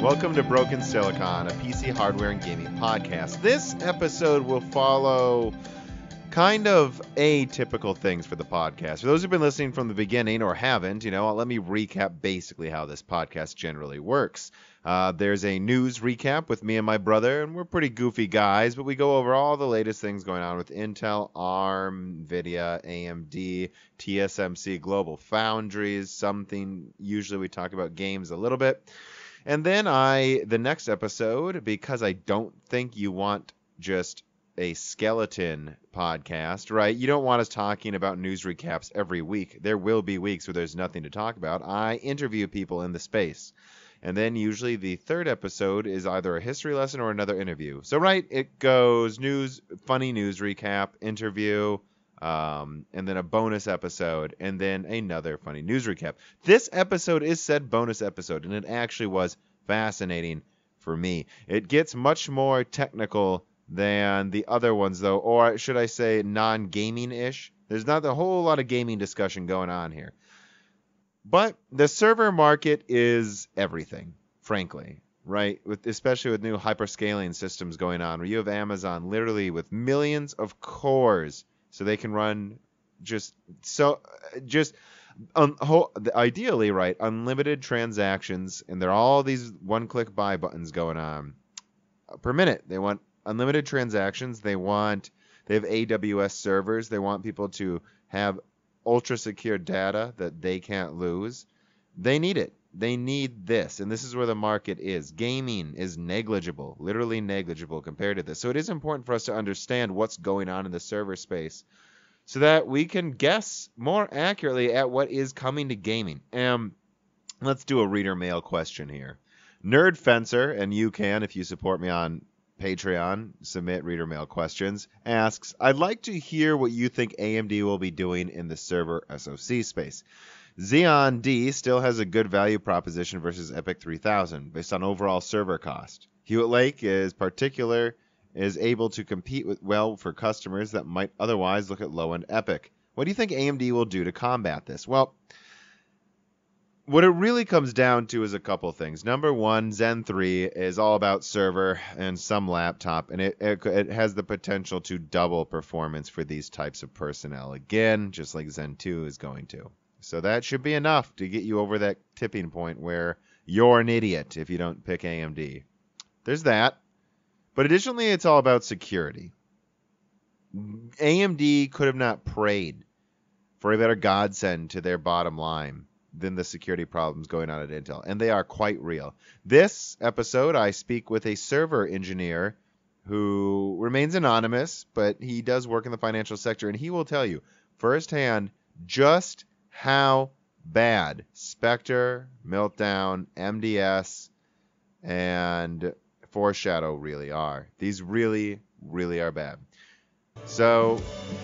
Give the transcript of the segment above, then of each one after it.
Welcome to Broken Silicon, a PC hardware and gaming podcast. This episode will follow kind of atypical things for the podcast. For those who've been listening from the beginning or haven't, let me recap basically how this podcast generally works. There's a news recap with me and my brother, and we're pretty goofy guys, but we go over all the latest things going on with Intel, ARM, Nvidia, AMD, TSMC, Global Foundries, usually we talk about games a little bit. And then the next episode, because I don't think you want just a skeleton podcast, right? You don't want us talking about news recaps every week. There will be weeks where there's nothing to talk about. I interview people in the space. And then usually the third episode is either a history lesson or another interview. So, right, it goes funny news recap, interview, and then a bonus episode, and then another funny news recap. This episode is said bonus episode, and it actually was fascinating for me. It gets much more technical than the other ones, though, or should I say non-gaming-ish. There's not a whole lot of gaming discussion going on here. But the server market is everything, frankly, right? Especially with new hyperscaling systems going on, where you have Amazon literally with millions of cores, so they can run ideally, right, unlimited transactions, and there are all these one-click buy buttons going on per minute. They want unlimited transactions. They have AWS servers. They want people to have ultra-secure data that they can't lose. They need it. They need this, and this is where the market is. Gaming is negligible, literally negligible compared to this. So it is important for us to understand what's going on in the server space so that we can guess more accurately at what is coming to gaming. Let's do a reader mail question here. Nerd Fencer, and you can, if you support me on Patreon, submit reader mail questions, asks, I'd like to hear what you think AMD will be doing in the server SoC space. Xeon D still has a good value proposition versus EPYC 3000 based on overall server cost. Hewitt Lake is able to compete well for customers that might otherwise look at low-end EPYC. What do you think AMD will do to combat this? Well, what it really comes down to is a couple things. Number one, Zen 3 is all about server and some laptop, and it has the potential to double performance for these types of personnel. Again, just like Zen 2 is going to. So that should be enough to get you over that tipping point where you're an idiot if you don't pick AMD. There's that. But additionally, it's all about security. AMD could have not prayed for a better godsend to their bottom line than the security problems going on at Intel, and they are quite real. This episode, I speak with a server engineer who remains anonymous, but he does work in the financial sector, and he will tell you firsthand just how bad Spectre, Meltdown, MDS, and Foreshadow really are. These really, really are bad. So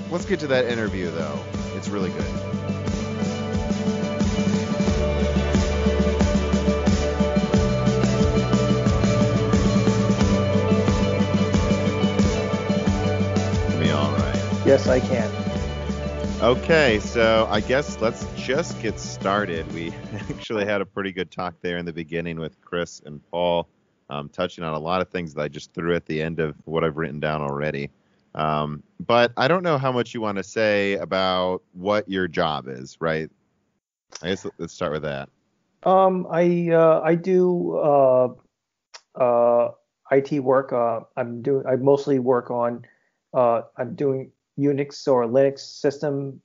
let's get to that interview, though. It's really good. Yes, I can. Okay, so I guess let's just get started. We actually had a pretty good talk there in the beginning with Chris and Paul, touching on a lot of things that I just threw at the end of what I've written down already. But I don't know how much you want to say about what your job is, right? I guess let's start with that. I do IT work. I mostly work on I'm doing Unix or Linux system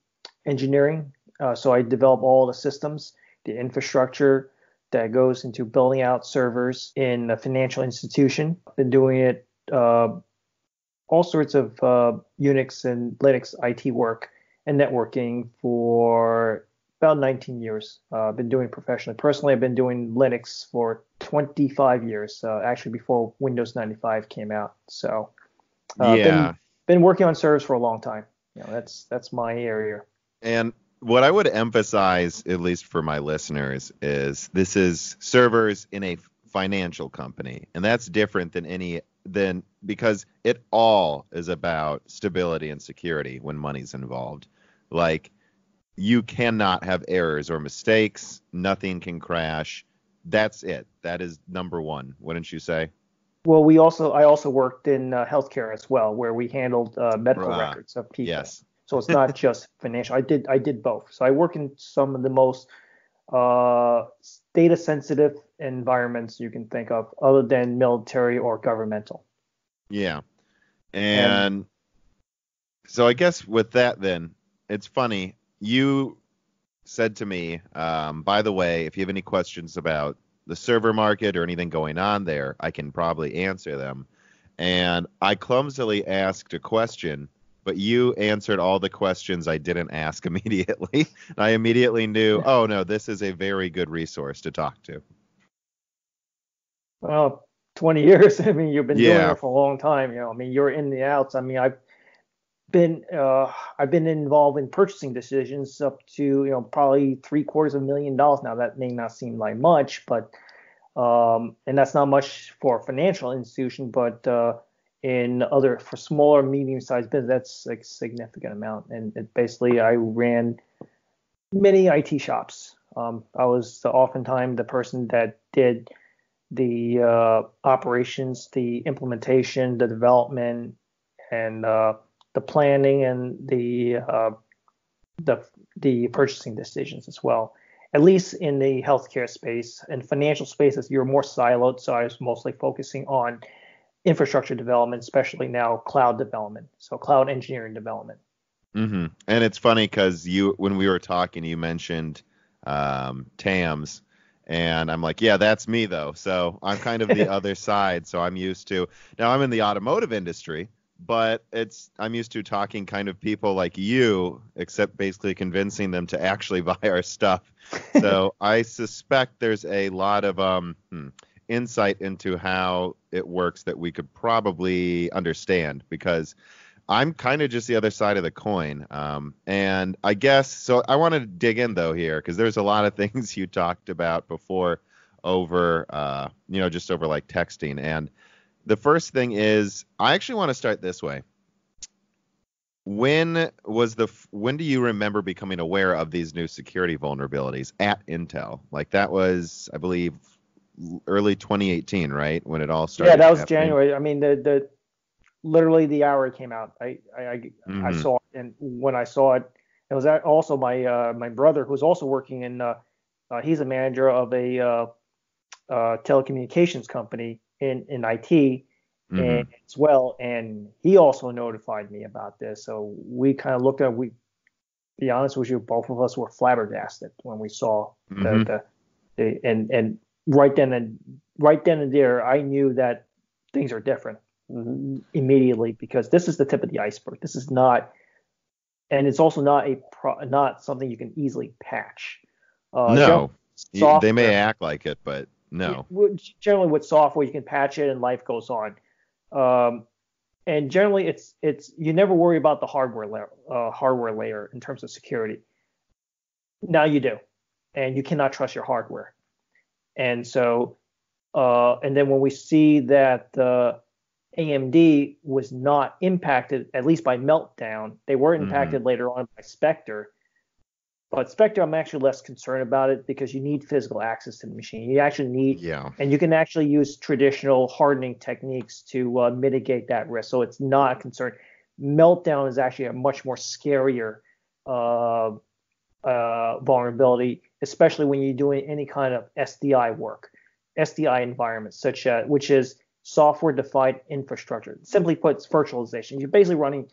engineering. So I develop all the systems, the infrastructure that goes into building out servers in a financial institution. I've been doing it, all sorts of Unix and Linux IT work and networking for about 19 years. I've been doing it professionally. Personally, I've been doing Linux for 25 years, actually before Windows 95 came out. So been working on servers for a long time. That's my area. And what I would emphasize, at least for my listeners, is this is servers in a financial company, and that's different than because it all is about stability and security when money's involved. Like, you cannot have errors or mistakes. Nothing can crash. that's it. That is number one, wouldn't you say? Well, I also worked in healthcare as well, where we handled medical records of people. Yes. So it's not just financial. I did both. So I work in some of the most uh, data sensitive environments you can think of, other than military or governmental. Yeah. And And so I guess with that, then it's funny. You said to me, by the way, if you have any questions about the server market or anything going on there, I can probably answer them. And I clumsily asked a question, but you answered all the questions I didn't ask immediately. I immediately knew, oh no, this is a very good resource to talk to. well, 20 years. I mean, you've been doing Yeah. it for a long time. I mean, you're in the outs. I mean, I've been involved in purchasing decisions up to probably $750,000 now. That may not seem like much, but and that's not much for a financial institution, but for smaller, medium-sized business, that's a significant amount. And basically, I ran many IT shops. I was oftentimes the person that did the operations, the implementation, the development, and the planning, and the purchasing decisions as well. At least in the healthcare space and financial spaces, you're more siloed. So I was mostly focusing on infrastructure development, especially now cloud development, so cloud engineering development. And it's funny because when we were talking, you mentioned TAMs, and I'm like, yeah, that's me though. So I'm kind of the other side. So I'm used to now I'm in the automotive industry, but I'm used to talking kind of people like you, except basically convincing them to actually buy our stuff. So I suspect there's a lot of insight into how it works that we could probably understand, because I'm kind of just the other side of the coin. And I guess so. I want to dig in though here, because there's a lot of things you talked about before over, just over like texting. And the first thing is, I actually want to start this way. When do you remember becoming aware of these new security vulnerabilities at Intel? Like that was, I believe, early 2018, right? When it all started. Yeah, that was happening. January. I mean, the literally the hour it came out, I Mhm. saw it, and when I saw it, it was also my brother, who's also working in he's a manager of a telecommunications company in IT and Mhm. as well, and he also notified me about this. So we kind of looked at we be honest with you, both of us were flabbergasted when we saw Mhm. and right then and there, I knew that things are different immediately, because this is the tip of the iceberg. This is not, and it's also not something you can easily patch. Generally, No, they may software, act like it, but no. generally with software, you can patch it and life goes on. Um, and generally, it's you never worry about the hardware layer in terms of security. Now you do, and you cannot trust your hardware. And so, and then when we see that AMD was not impacted, at least by Meltdown, they were Mhm. impacted later on by Spectre. But Spectre, I'm actually less concerned about it, because you need physical access to the machine. You actually need, Yeah. and you can actually use traditional hardening techniques to mitigate that risk. So it's not a concern. Meltdown is actually a much more scarier uh, vulnerability, especially when you're doing any kind of SDI work, SDI environments, which is software-defined infrastructure. Simply put, it's virtualization. You're basically running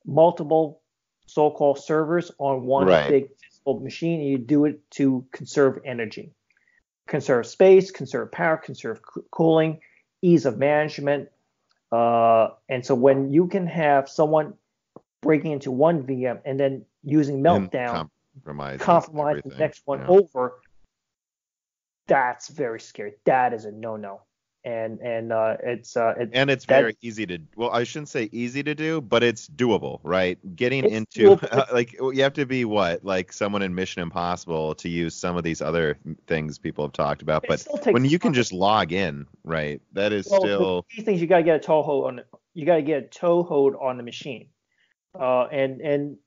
multiple so-called servers on one Right. big physical machine, and you do it to conserve energy, conserve space, conserve power, conserve cooling, ease of management. And so when you can have someone breaking into one VM and then using And Meltdown, compromises compromise the everything. next one Yeah. over, that's very scary. That is a no-no. And And it's that very easy to, well, I shouldn't say easy to do, but it's doable, right? Getting it's into doable. like you have to be what, like someone in Mission Impossible to use some of these other things people have talked about, It but still takes when you can time. just log in, right? That is Well, the still key thing is you got to get a toehold on. You got to get a toehold on the machine, and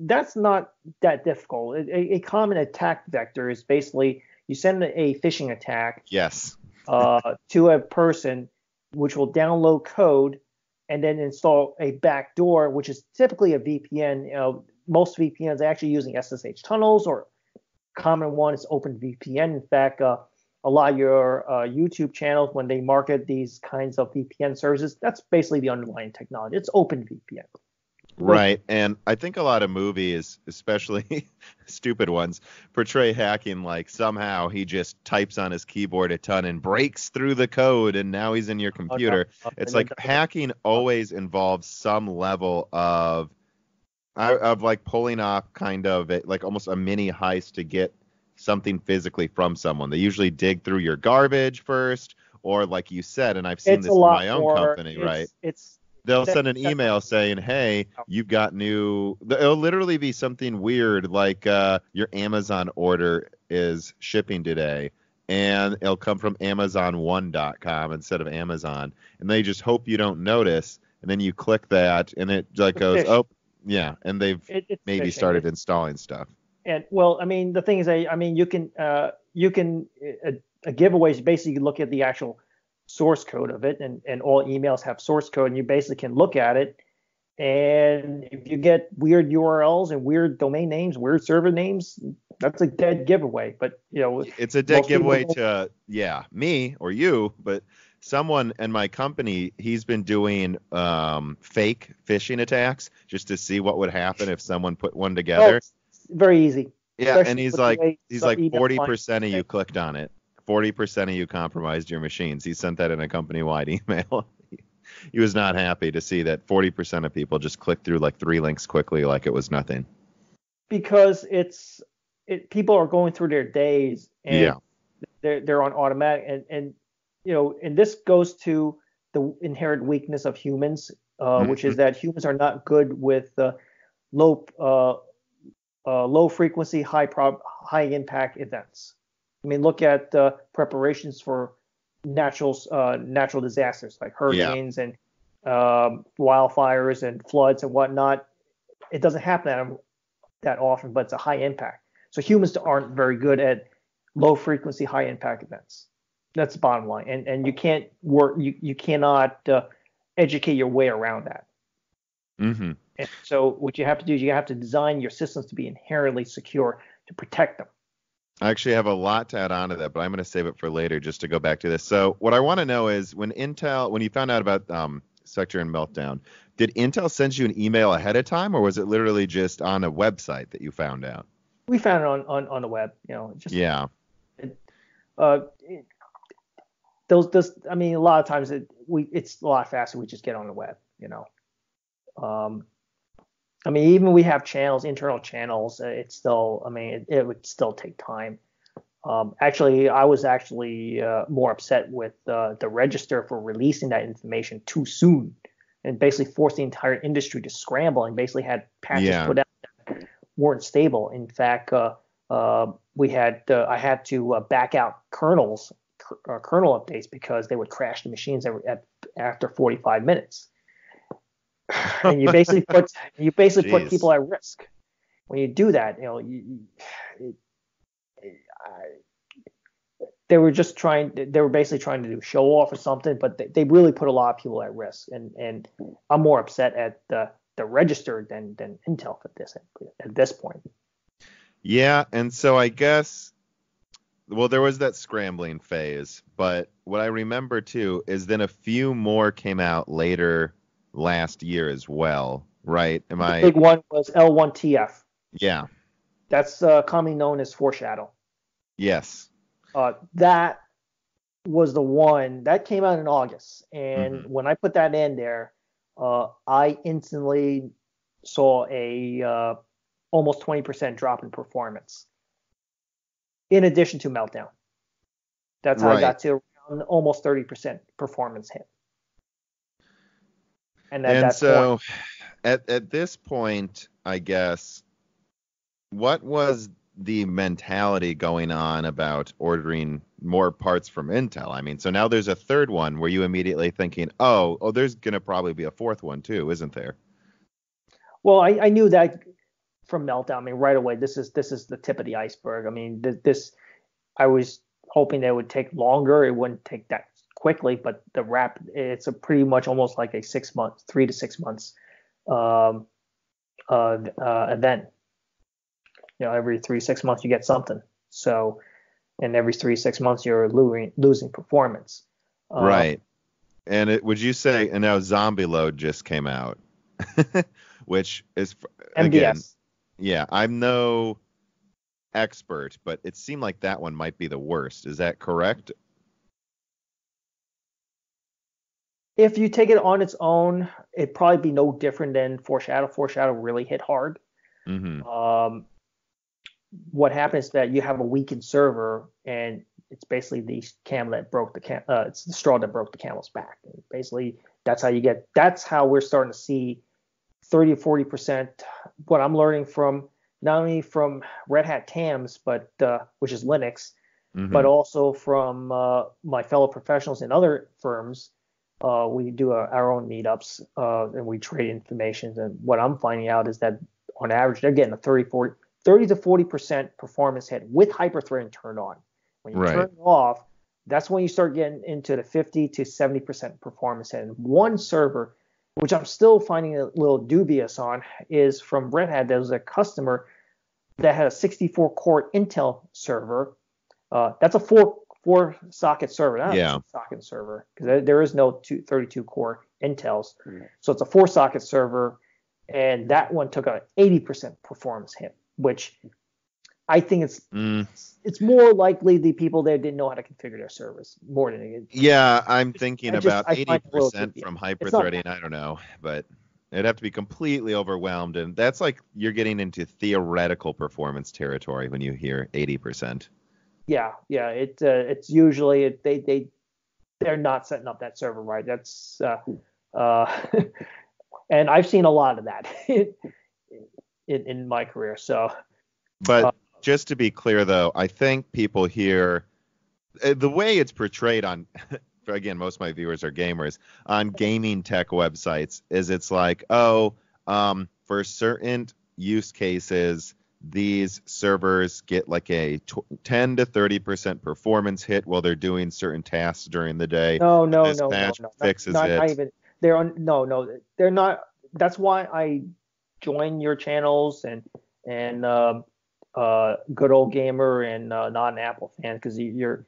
that's not that difficult. A common attack vector is basically You send a phishing attack Yes. to a person, which will download code and then install a backdoor, which is typically a VPN. Most VPNs are actually using SSH tunnels, or common one is OpenVPN. In fact, a lot of your YouTube channels, when they market these kinds of VPN services, that's basically the underlying technology. It's OpenVPN. Right. And I think a lot of movies, especially stupid ones, portray hacking like somehow he just types on his keyboard a ton and breaks through the code and now he's in your computer. It's like hacking always involves some level of like pulling off kind of like almost a mini heist to get something physically from someone. They usually dig through your garbage first, or like you said, and I've seen this in my own company, right? They'll send an email saying, hey, you've got it'll literally be something weird like your Amazon order is shipping today, and it'll come from Amazon1.com instead of Amazon, and they just hope you don't notice, and then you click that, and it like goes, oh, yeah, and they've maybe started installing stuff. And well, I mean, the thing is, I mean, you can a giveaway is basically look at the actual source code of it, and all emails have source code, and you basically can look at it. And if you get weird URLs and weird domain names, weird server names, that's a dead giveaway. But it's a dead giveaway to me or you, but someone in my company, he's been doing fake phishing attacks just to see what would happen if someone put one together. Very easy. Yeah, and he's like 40% of you clicked on it. 40% of you compromised your machines. He sent that in a company-wide email. He was not happy to see that 40% of people just clicked through like 3 links quickly like it was nothing. Because people are going through their days, and they're on automatic, and this goes to the inherent weakness of humans, which is that humans are not good with low frequency, high impact events. I mean, look at preparations for natural disasters like hurricanes and wildfires and floods and whatnot. It doesn't happen that often, but it's a high impact. So humans aren't very good at low frequency, high impact events. That's the bottom line. And you can't you cannot educate your way around that. Mm-hmm. And so what you have to do is you have to design your systems to be inherently secure to protect them. I actually have a lot to add on to that, but I'm going to save it for later just to go back to this. So what I want to know is when you found out about Sector and Meltdown, did Intel send you an email ahead of time, or was it literally just on a website that you found out? We found it on the web, I mean, a lot of times it's a lot faster. We just get on the web, I mean, even we have internal channels. It's still, I mean, it would still take time. Actually, I was more upset with the register for releasing that information too soon, and basically forced the entire industry to scramble, and basically had patches put out that weren't stable. In fact, I had to back out kernel updates because they would crash the machines after 45 minutes. And you basically put people at risk when you do that. They were basically trying to do show off or something, but they really put a lot of people at risk. And I'm more upset at the register than Intel at this point. Yeah, and so I guess, well, there was that scrambling phase, but what I remember too is then a few more came out later last year as well, right? The big one was L1TF. Yeah. That's commonly known as Foreshadow. Yes. That was the one that came out in August, and when I put that in there, I instantly saw a almost 20% drop in performance. In addition to Meltdown, that's how I got to around almost 30% performance hit. And so at this point, I guess, what was the mentality going on about ordering more parts from Intel? I mean, so now there's a third one. Were you immediately thinking, oh, there's going to probably be a fourth one too, isn't there? Well, I knew that from Meltdown. I mean, right away, this is the tip of the iceberg. I mean, I was hoping that it would take longer. It wouldn't take that quickly, but it's a pretty much almost like a 6 months, 3 to 6 months um, event. Every 3 6 months you get something. So, and every 3 6 months you're losing performance. Right. And would you say, and now Zombie Load just came out, which is, again, MDS. yeah, I'm no expert, but it seemed like that one might be the worst. Is that correct? If you take it on its own, it'd probably be no different than Foreshadow. Foreshadow really hit hard. Mm-hmm. What happens is that you have a weakened server, and it's basically the camel that broke it's the straw that broke the camel's back. And basically, that's how we're starting to see 30 to 40%. What I'm learning from not only from Red Hat TAMS, but which is Linux, but also from my fellow professionals in other firms. We do our own meetups and we trade information. And what I'm finding out is that on average, they're getting a 30 to 40% performance hit with hyperthreading turned on. When you turn it off, that's when you start getting into the 50 to 70% performance hit. And one server, which I'm still finding a little dubious on, is from Red Hat. There was a customer that had a 64-core Intel server. That's a four socket server, not a 2-socket server, because there is no 32-core Intels. So it's a 4-socket server, and that one took an 80% performance hit, which I think it's more likely the people there didn't know how to configure their servers more than it. Yeah, I'm thinking about 80% from hyperthreading. I don't know, but it'd have to be completely overwhelmed, and that's like you're getting into theoretical performance territory when you hear 80%. Yeah, it's usually they're not setting up that server right. That's and I've seen a lot of that in my career. So, but just to be clear, though, I think people here, the way it's portrayed on, again, most of my viewers are gamers, on gaming tech websites, is it's like, for certain use cases, these servers get like a 10 to 30% performance hit while they're doing certain tasks during the day. No. Fixes not it. even. They're not. That's why I join your channels and Good Old Gamer and Not an Apple Fan, because you're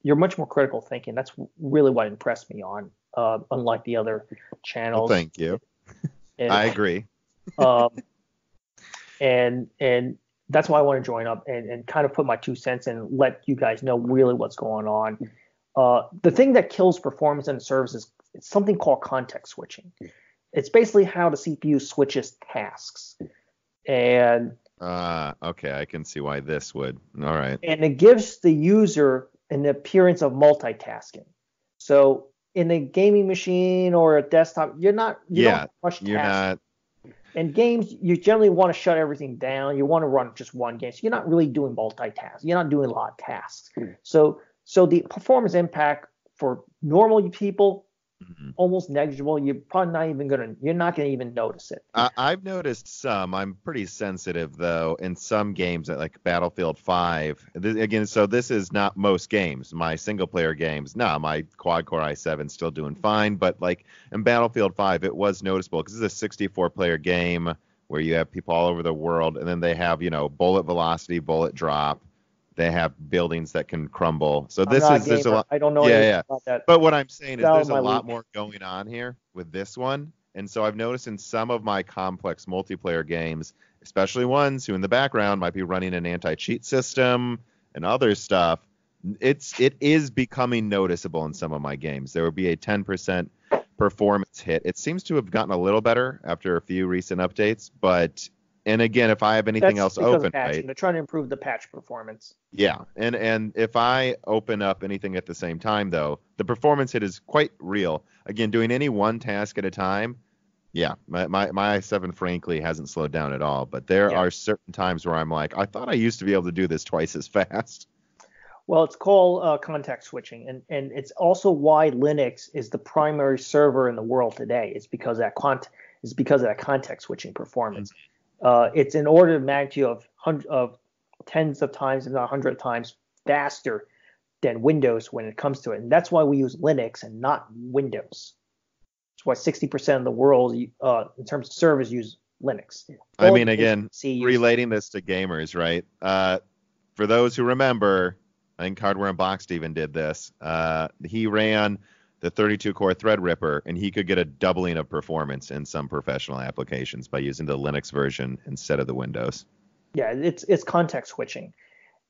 much more critical thinking. That's really what impressed me on, unlike the other channels. Well, thank you. I agree. And that's why I want to join up and kind of put my 2 cents in and let you guys know really what's going on. The thing that kills performance in the service is something called context switching. It's basically how the CPU switches tasks. And okay, I can see why this would. All right. And it gives the user an appearance of multitasking. So in a gaming machine or a desktop, you don't have much tasking. In games, you generally want to shut everything down. You want to run just one game. So you're not really doing multitasking. You're not doing a lot of tasks. So the performance impact for normal people, almost negligible. You're not gonna even notice it. I've noticed some. I'm pretty sensitive though in some games, like Battlefield 5. Again, so this is not most games. My single player games, my quad core i7 still doing fine. But like in Battlefield 5, it was noticeable because it's a 64-player game where you have people all over the world, and then they have bullet velocity, bullet drop. They have buildings that can crumble. So there's a lot. I don't know anything about that. But what I'm saying is there's a lot more going on here with this one. And so I've noticed in some of my complex multiplayer games, especially ones who in the background might be running an anti-cheat system and other stuff, it is becoming noticeable in some of my games. There would be a 10% performance hit. It seems to have gotten a little better after a few recent updates, but and again, if I have anything else open, right? They're trying to improve the patch performance. Yeah, and if I open up anything at the same time, though, the performance hit is quite real. Again, doing any one task at a time, my i7 frankly hasn't slowed down at all. But there are certain times where I'm like, I thought I used to be able to do this twice as fast. Well, it's called context switching, and it's also why Linux is the primary server in the world today. It's because of that context switching performance. It's an order of magnitude of tens of times, if not 100 times faster than Windows when it comes to it. And that's why we use Linux and not Windows. That's why 60% of the world, in terms of servers, use Linux. I mean, again, relating this to gamers, right? For those who remember, I think Hardware Unboxed even did this. He ran the 32-core Threadripper, and he could get a doubling of performance in some professional applications by using the Linux version instead of the Windows. Yeah, it's context switching.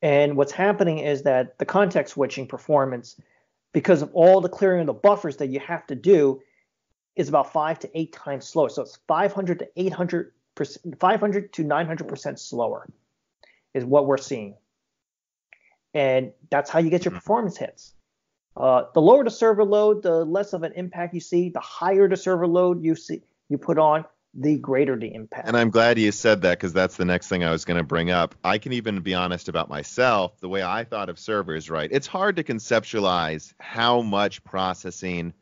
And what's happening is that the context switching performance, because of all the clearing of the buffers that you have to do, is about 5 to 8 times slower. So it's 500 to 800%, 500 to 900% slower is what we're seeing. And that's how you get your performance hits. The lower the server load, the less of an impact you see. The higher the server load you put on, the greater the impact. And I'm glad you said that, because that's the next thing I was going to bring up. I can even be honest about myself. The way I thought of servers, right? It's hard to conceptualize how much processing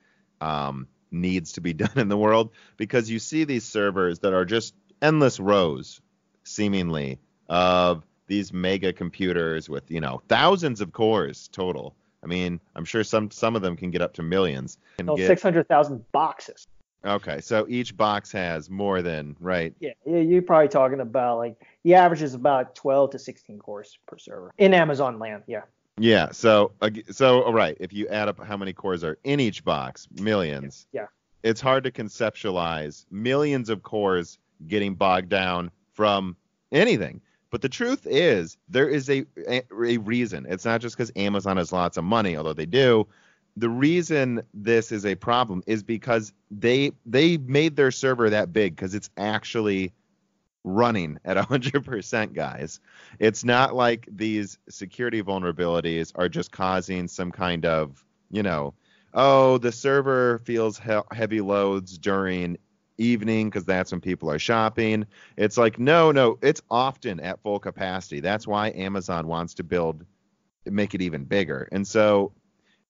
needs to be done in the world, because you see these servers that are just endless rows, seemingly, of these mega computers with, thousands of cores total. I mean, I'm sure some of them can get up to millions. 600,000 boxes. Okay, so each box has more than, right? Yeah, you're probably talking about, like, the average is about 12 to 16 cores per server in Amazon land. Yeah. Yeah. So all right, if you add up how many cores are in each box, millions. Yeah. It's hard to conceptualize millions of cores getting bogged down from anything. But the truth is, there is a reason. It's not just because Amazon has lots of money, although they do. The reason this is a problem is because they made their server that big because it's actually running at 100%, guys. It's not like these security vulnerabilities are just causing some kind of, the server feels heavy loads during evening because that's when people are shopping. It's like, no, it's often at full capacity. That's why Amazon wants to make it even bigger. And so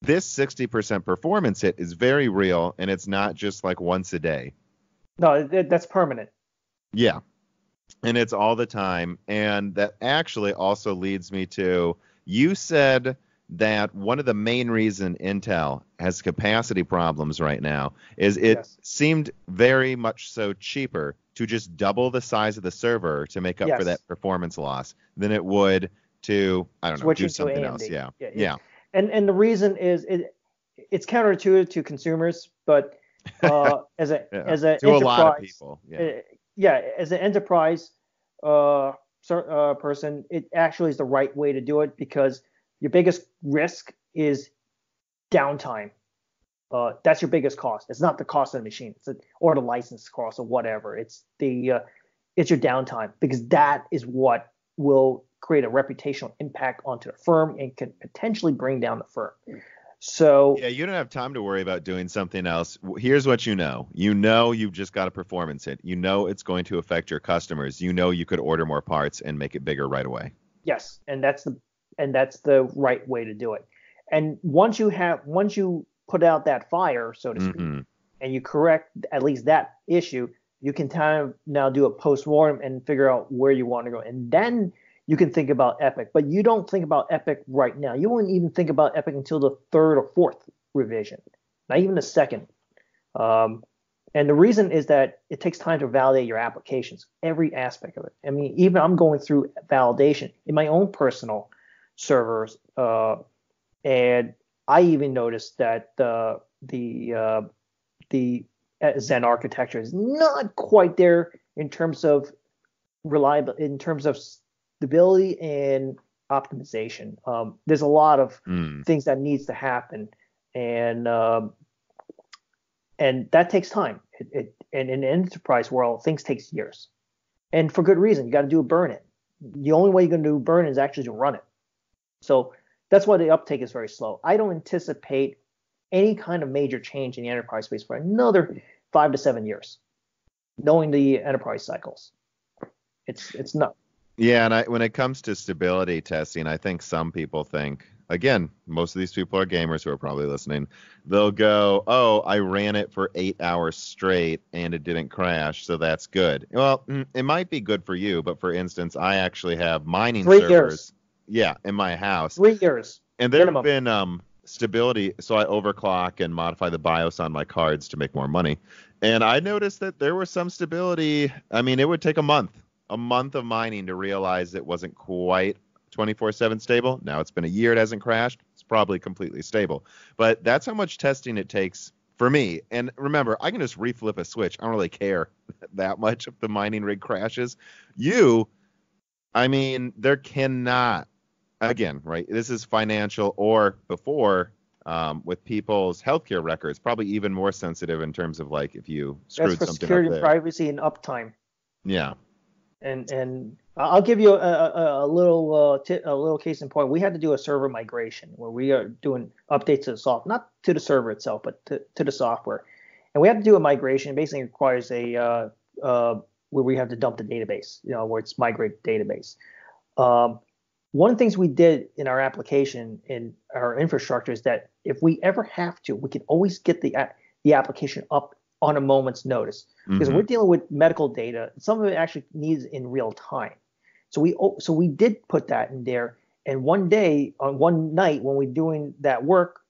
this 60% performance hit is very real, and it's not just like once a day. No, that's permanent. Yeah. And it's all the time. And that actually also leads me to, you said that one of the main reason Intel has capacity problems right now is it seemed very much so cheaper to just double the size of the server to make up for that performance loss than it would to, do something else. Yeah. And the reason is it's counterintuitive to consumers, but as a to enterprise, a lot of people. As an enterprise person, it actually is the right way to do it, because your biggest risk is downtime. That's your biggest cost. It's not the cost of the machine, or the license cost or whatever. It's your downtime, because that is what will create a reputational impact onto the firm and can potentially bring down the firm. So yeah, you don't have time to worry about doing something else. Here's what you know. You've just got a performance hit. It's going to affect your customers. You could order more parts and make it bigger right away. Yes, and that's the right way to do it. And once you put out that fire, so to speak, and you correct at least that issue, you can kind of now do a post-mortem and figure out where you want to go. And then you can think about Epic. But you don't think about Epic right now. You wouldn't even think about Epic until the third or fourth revision, not even the second. And the reason is that it takes time to validate your applications, every aspect of it. I mean, even I'm going through validation in my own personal servers, and I even noticed that the Zen architecture is not quite there in terms of reliability, in terms of stability and optimization. There's a lot of things that needs to happen, and that takes time. And in the enterprise world, things takes years, and for good reason. You got to do a burn-in. The only way you're going to do burn-in is actually to run it. So that's why the uptake is very slow. I don't anticipate any kind of major change in the enterprise space for another 5 to 7 years, knowing the enterprise cycles. It's not. Yeah, and when it comes to stability testing, I think some people think again, most of these people are gamers who are probably listening. They'll go, oh, I ran it for 8 hours straight and it didn't crash, so that's good. Well, it might be good for you, but for instance, I actually have mining 3 years. servers, yeah, in my house. 3 years And there have minimum. been stability, so I overclock and modify the BIOS on my cards to make more money. And I noticed that there was some stability. I mean, it would take a month of mining to realize it wasn't quite 24/7 stable. Now it's been a year, it hasn't crashed. It's probably completely stable. But that's how much testing it takes for me. And remember, I can just reflip a switch. I don't really care that much if the mining rig crashes. I mean, there cannot, again, right? This is financial or before with people's healthcare records, probably even more sensitive in terms of like if you That's screwed for something up security and there. privacy and uptime. Yeah. And I'll give you a little case in point. We had to do a server migration where we are doing updates to the software, not to the server itself, but to the software. And we had to do a migration. It basically requires where we have to dump the database, where it's migrated database. One of the things we did in our application in our infrastructure is that if we ever have to, we can always get the application up on a moment's notice because we're dealing with medical data. Some of it actually needs in real time. So we did put that in there. And one day, on one night when we're doing that work,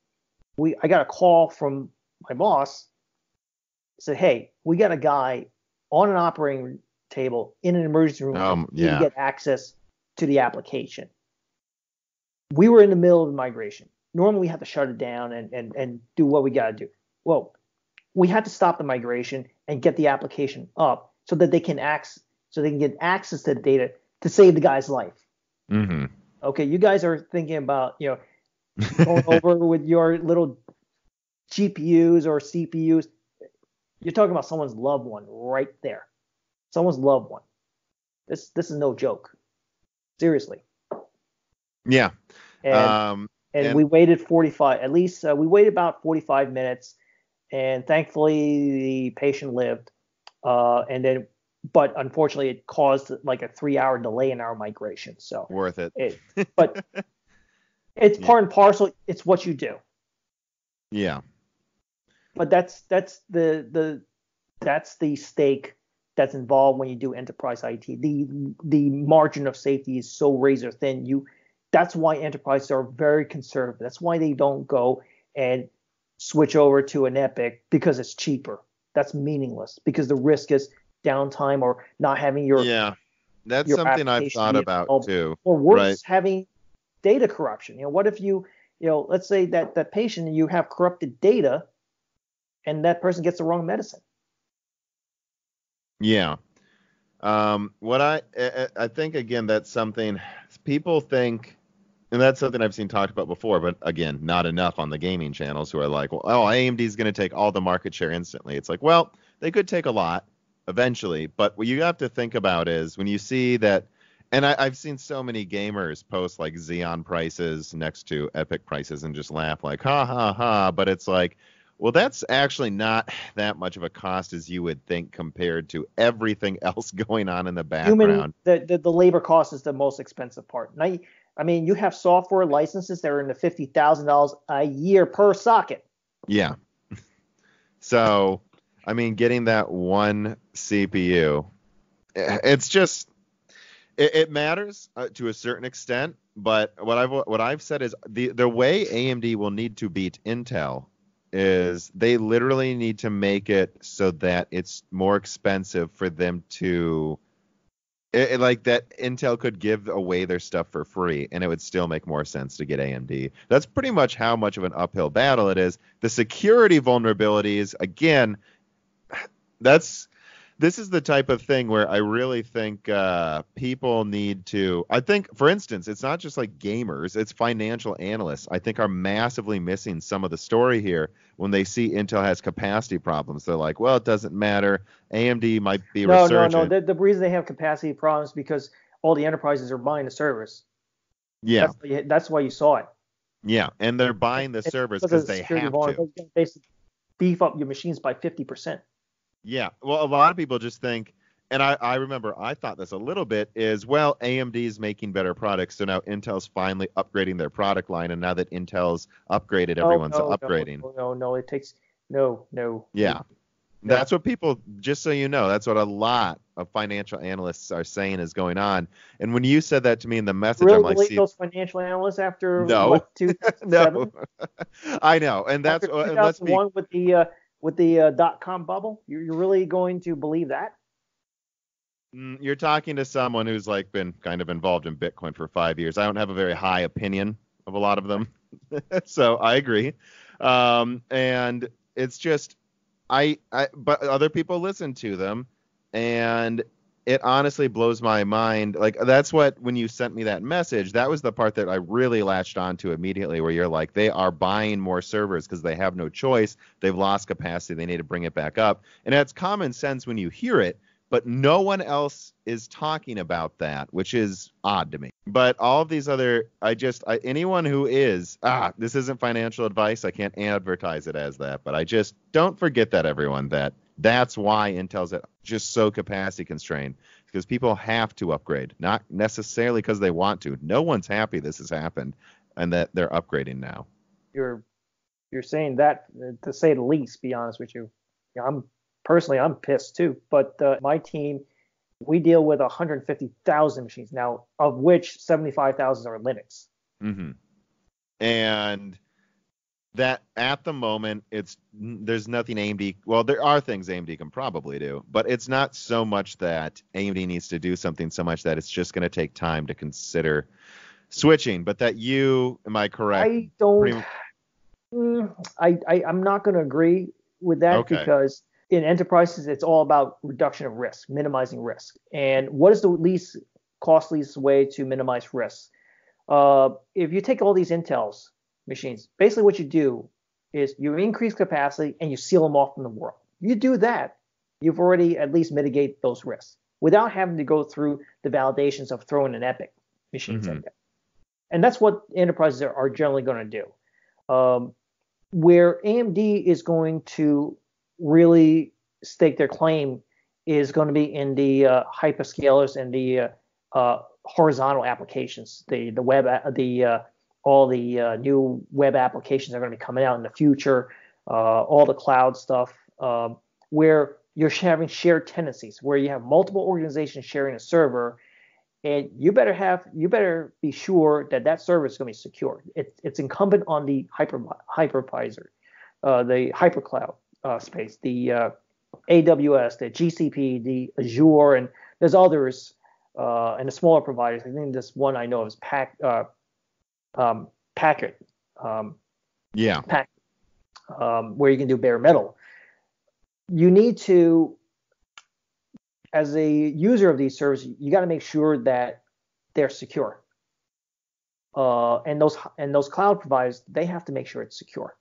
I got a call from my boss. Said, "Hey, we got a guy on an operating table in an emergency room to get access to the application." We were in the middle of the migration. Normally we have to shut it down and do what we got to do. Well, we had to stop the migration and get the application up so that they can get access to the data to save the guy's life. Mm-hmm. Okay, you guys are thinking about going over with your little GPUs or CPUs. You're talking about someone's loved one right there. Someone's loved one. This is no joke. Seriously. Yeah. And we waited 45. At least we waited about 45 minutes. And thankfully, the patient lived. But unfortunately, it caused like a 3-hour delay in our migration. So worth it. But it's part and parcel. It's what you do. Yeah. But that's the stake that's involved when you do enterprise IT. The margin of safety is so razor thin. That's why enterprises are very conservative. That's why they don't go and switch over to an Epic because it's cheaper. That's meaningless because the risk is downtime or not having your that's something I've thought about too. Or worse, having data corruption. What if let's say that patient, you have corrupted data and that person gets the wrong medicine? Yeah. What I think, again, that's something people think, and that's something I've seen talked about before, but again, not enough on the gaming channels who are like, well, AMD is going to take all the market share instantly. It's like, well, they could take a lot eventually, but what you have to think about is when you see that, and I've seen so many gamers post like Xeon prices next to Epic prices and just laugh like, ha, ha, ha, but it's like, well, that's actually not that much of a cost as you would think compared to everything else going on in the background. The labor cost is the most expensive part. Now, I mean, you have software licenses that are in the $50,000 a year per socket. Yeah. So, I mean, getting that one CPU, it's just, it matters to a certain extent. But what I've said is the way AMD will need to beat Intel is they literally need to make it so that it's more expensive for them to like that Intel could give away their stuff for free and it would still make more sense to get AMD. That's pretty much how much of an uphill battle it is. The security vulnerabilities, again, this is the type of thing where I really think people need to, I think, for instance, it's not just like gamers, it's financial analysts, I think, are massively missing some of the story here when they see Intel has capacity problems. They're like, well, it doesn't matter. AMD might be resurgent. No. The reason they have capacity problems is because all the enterprises are buying the servers. Yeah. That's why you saw it. Yeah, and they're buying the servers because they have to. Basically beef up your machines by 50%. Yeah, well, a lot of people just think And I remember I thought this a little bit is, well, AMD is making better products, so now Intel's finally upgrading their product line, and now that Intel's upgraded, No, everyone's no, no, upgrading. no, no, no. It takes no, no. Yeah. No. That's what people, just so you know, that's what a lot of financial analysts are saying is going on. And when you said that to me in the message, Really I'm like, believe see, those financial analysts after no, what 2007? no, I know. And that's, After and let's be, 2001 with the dot-com bubble, you're really going to believe that? you're talking to someone who's like been kind of involved in Bitcoin for 5 years. I don't have a very high opinion of a lot of them. So I agree. And it's just, but other people listen to them, and it honestly blows my mind. Like, that's what, when you sent me that message, that was the part that I really latched onto immediately, where you're like, they are buying more servers because they have no choice. They've lost capacity. They need to bring it back up. And that's common sense when you hear it, but no one else is talking about that, which is odd to me. But all of these other, anyone who is, this isn't financial advice. I can't advertise it as that, but I just don't forget that, everyone, that's why Intel's just so capacity constrained, because people have to upgrade, not necessarily because they want to. No one's happy this has happened and that they're upgrading now. You're saying that, to say the least, be honest with you. Yeah, I'm pissed too, but my team, we deal with 150,000 machines now, of which 75,000 are Linux. Mm-hmm. And that at the moment, there's nothing AMD. Well, there are things AMD can probably do, but it's not so much that AMD needs to do something, so much that it's just going to take time to consider switching. But am I correct? I don't. I'm not going to agree with that, okay. Because in enterprises, it's all about reduction of risk, minimizing risk. And what is the least costliest way to minimize risk? If you take all these Intel's machines, basically what you do is you increase capacity and you seal them off from the world. You do that, you've already at least mitigated those risks without having to go through the validations of throwing an Epic machines in there. And that's what enterprises are generally going to do. Where AMD is going to really stake their claim is going to be in the hyperscalers and the horizontal applications, the web, all the new web applications are going to be coming out in the future, all the cloud stuff, where you're having shared tenancies, where you have multiple organizations sharing a server, and you better be sure that server is going to be secure. It's incumbent on the hypervisor, the hypercloud space, the AWS, the GCP, the Azure, and there's others, and the smaller providers. I think this one I know is Packet. Packet, where you can do bare metal. You need to, as a user of these services, you got to make sure that they're secure. And those cloud providers, they have to make sure it's secure.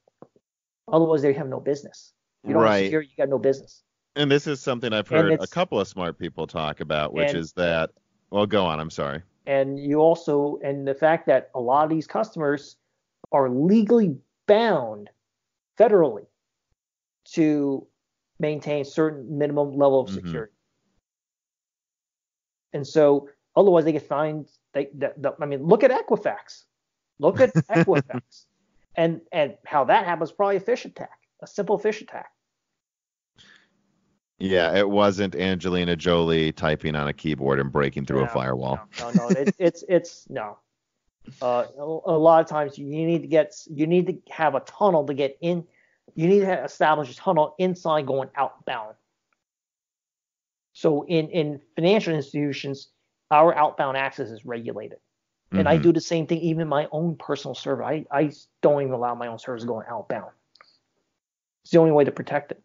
Otherwise, they have no business. You don't have security, you got no business. And this is something I've heard a couple of smart people talk about, which is that. Well, go on. I'm sorry. And the fact that a lot of these customers are legally bound federally to maintain certain minimum level of security. And so otherwise they get fined. Look at Equifax. Look at Equifax. And how that happens, probably a simple phish attack. Yeah, it wasn't Angelina Jolie typing on a keyboard and breaking through a firewall. No. It's no. A lot of times you need to have a tunnel to get in. You need to establish a tunnel inside going outbound. So in financial institutions, our outbound access is regulated. And I do the same thing even in my own personal server. I don't even allow my own servers going outbound. It's the only way to protect it.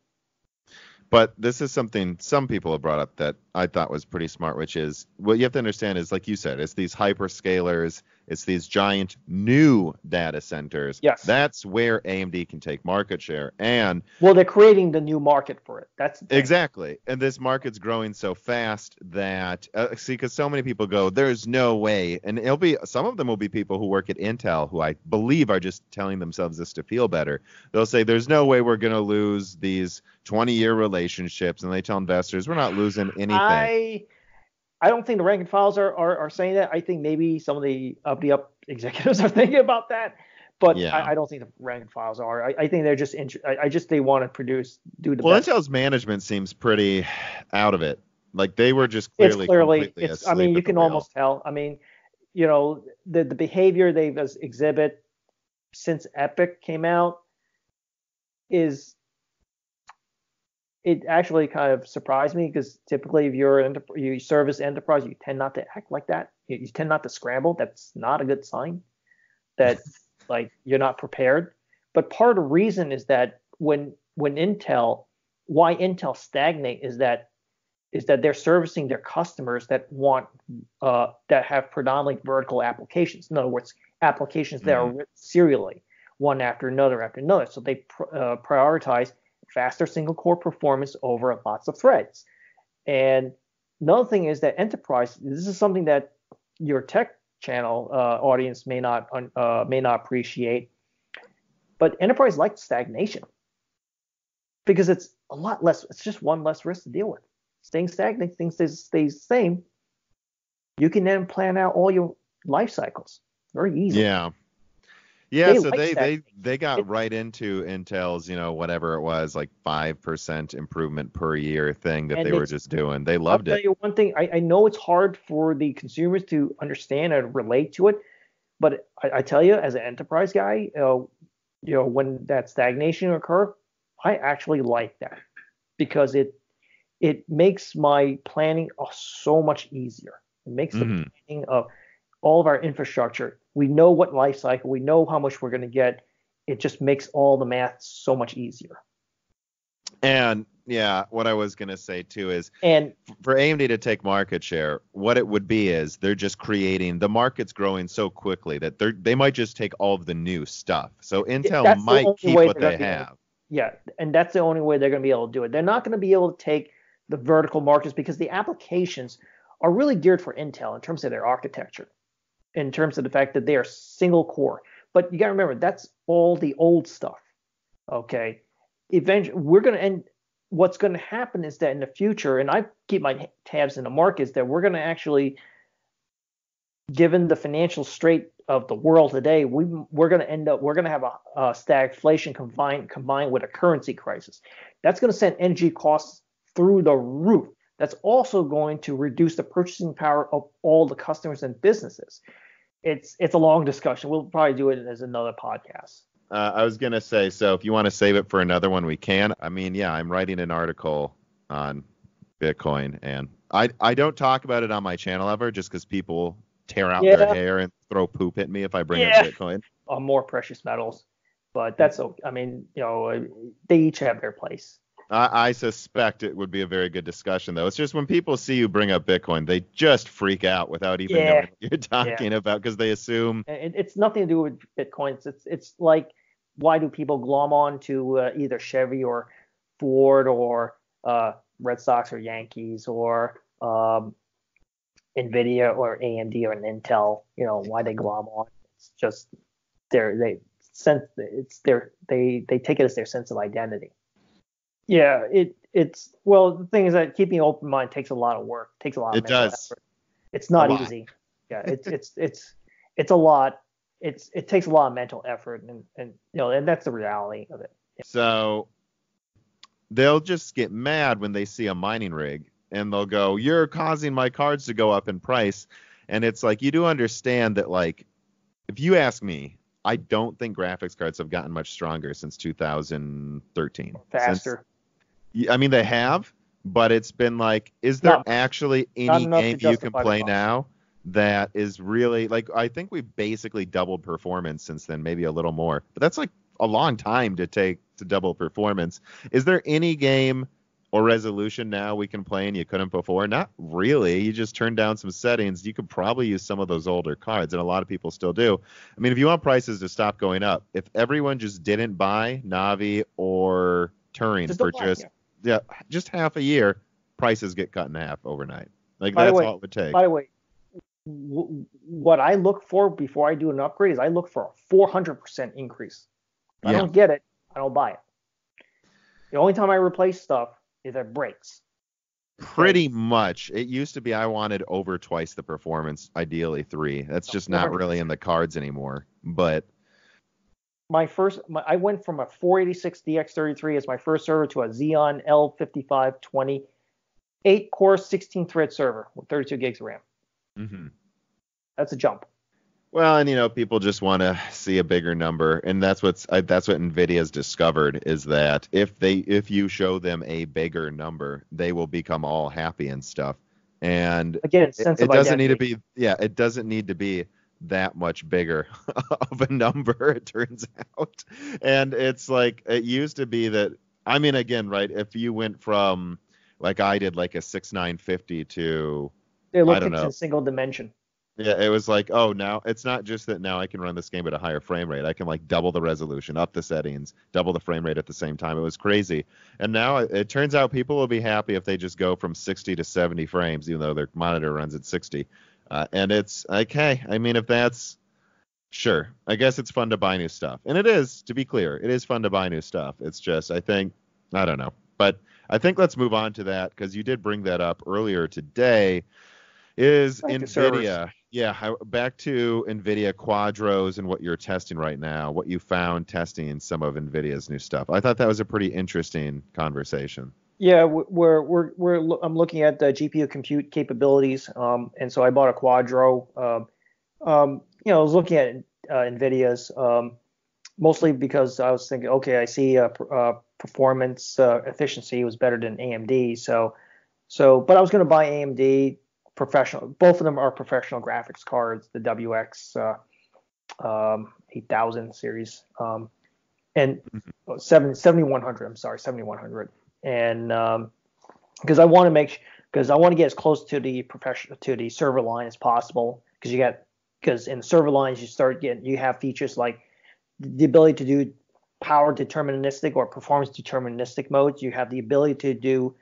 But this is something some people have brought up that I thought was pretty smart, which is what you have to understand is, like you said, it's these hyperscalers, it's these giant new data centers. Yes. That's where AMD can take market share. And they're creating the new market for it. That's exactly. And this market's growing so fast that because so many people go, there's no way. And some of them will be people who work at Intel who I believe are just telling themselves this to feel better. They'll say there's no way we're going to lose these 20-year relationships relationships, and they tell investors we're not losing anything. I don't think the rank and files are saying that. I think maybe some of the up executives are thinking about that, but Yeah. I don't think the rank and files are. I think they're just they want to do the Well, best. Intel's management seems pretty out of it. Like they were just completely I mean, you can almost tell. I mean, the behavior they've exhibit since Epic came out it actually kind of surprised me, because typically if you service enterprise, you tend not to act like that. You tend not to scramble. That's not a good sign that like you're not prepared. But part of the reason is that why Intel stagnate is that they're servicing their customers that that have predominantly vertical applications. In other words, applications that are written serially, one after another. So they prioritize faster single core performance over lots of threads. And another thing is that enterprise, this is something that your tech channel audience may not appreciate, but enterprise likes stagnation because it's a lot less. It's just one less risk to deal with. Staying stagnant, things stays the same. You can then plan out all your life cycles very easily. Yeah, so they got right into Intel's, whatever it was, like 5% improvement per year thing that they were just doing. They loved it. I'll tell you one thing. I know it's hard for the consumers to understand and relate to it, but I tell you, as an enterprise guy, when that stagnation occurs, I actually like that because it makes my planning so much easier. It makes the planning of all of our infrastructure. We know what life cycle, we know how much we're going to get. It just makes all the math so much easier. And yeah, what I was going to say too is for AMD to take market share, what it would be is they're just creating, the market's growing so quickly that they might just take all of the new stuff. So Intel might keep what they have. And that's the only way they're going to be able to do it. They're not going to be able to take the vertical markets because the applications are really geared for Intel in terms of their architecture, in terms of the fact that they are single core. But you got to remember, that's all the old stuff. Okay. Eventually, what's going to happen is that in the future, and I keep my tabs in the markets, that we're going to actually, given the financial strait of the world today, we're going to have a stagflation combined with a currency crisis. That's going to send energy costs through the roof. That's also going to reduce the purchasing power of all the customers and businesses. It's a long discussion. We'll probably do it as another podcast. I was going to say, so if you want to save it for another one, we can. I mean, yeah, I'm writing an article on Bitcoin, and I don't talk about it on my channel ever just because people tear out their hair and throw poop at me if I bring up Bitcoin. On more precious metals. But that's okay. I mean, they each have their place. I suspect it would be a very good discussion, though. It's just when people see you bring up Bitcoin, they just freak out without even knowing what you're talking about because they assume. It's nothing to do with Bitcoin. It's like, why do people glom on to either Chevy or Ford or Red Sox or Yankees or Nvidia or AMD or an Intel? Why they glom on? It's just they take it as their sense of identity. Yeah, it's the thing is that keeping an open mind takes a lot of work, takes a lot of mental effort. It's not easy. Yeah, it's a lot. It takes a lot of mental effort, and that's the reality of it. So they'll just get mad when they see a mining rig, and they'll go, "You're causing my cards to go up in price." And it's like, you do understand that, like, if you ask me, I don't think graphics cards have gotten much stronger since 2013. Faster. I mean, they have, but it's been like, is there actually any game you can play now that is really, like, I think we've basically doubled performance since then, maybe a little more. But that's like a long time to double performance. Is there any game or resolution now we can play and you couldn't before? Not really. You just turn down some settings. You could probably use some of those older cards, and a lot of people still do. I mean, if you want prices to stop going up, if everyone just didn't buy Navi or Turing for just half a year, prices get cut in half overnight. Like, that's all it would take. By the way, what I look for before I do an upgrade is I look for a 400% increase. If I don't get it, I don't buy it. The only time I replace stuff if it breaks. Pretty much. It used to be I wanted over twice the performance, ideally 3. That's just not really in the cards anymore. But I went from a 486 DX33 as my first server to a Xeon L5520 8-core 16-thread server with 32 gigs of RAM. Mm-hmm. That's a jump. Well, and people just want to see a bigger number, and that's what Nvidia's discovered is that if you show them a bigger number, they will become all happy and stuff. And again, sense of it doesn't identity. need to be it doesn't need to be that much bigger of a number, it turns out. And it's like it used to be that again, right, if you went from like I did like a 6950 to They look in in single dimension. Yeah, it was like, oh, now it's not just that now I can run this game at a higher frame rate. I can like double the resolution, up the settings, double the frame rate at the same time. It was crazy. And now it turns out people will be happy if they just go from 60 to 70 frames, even though their monitor runs at 60. And it's okay. If that's sure, I guess it's fun to buy new stuff. And it is, to be clear, it is fun to buy new stuff. It's just, I don't know. But I think let's move on to that because you did bring that up earlier today. Is Nvidia, back to Nvidia Quadros and what you're testing right now, what you found testing some of Nvidia's new stuff. I thought that was a pretty interesting conversation. Yeah, I'm looking at the GPU compute capabilities, and so I bought a Quadro. I was looking at Nvidia's mostly because I was thinking, okay, I see performance efficiency was better than AMD, but I was going to buy AMD. Professional, both of them are professional graphics cards, the WX 8000 series, and 7100. I'm sorry, 7100. And because I want to get as close to the server line as possible, because in server lines you have features like the ability to do power deterministic or performance deterministic modes. You have the ability to do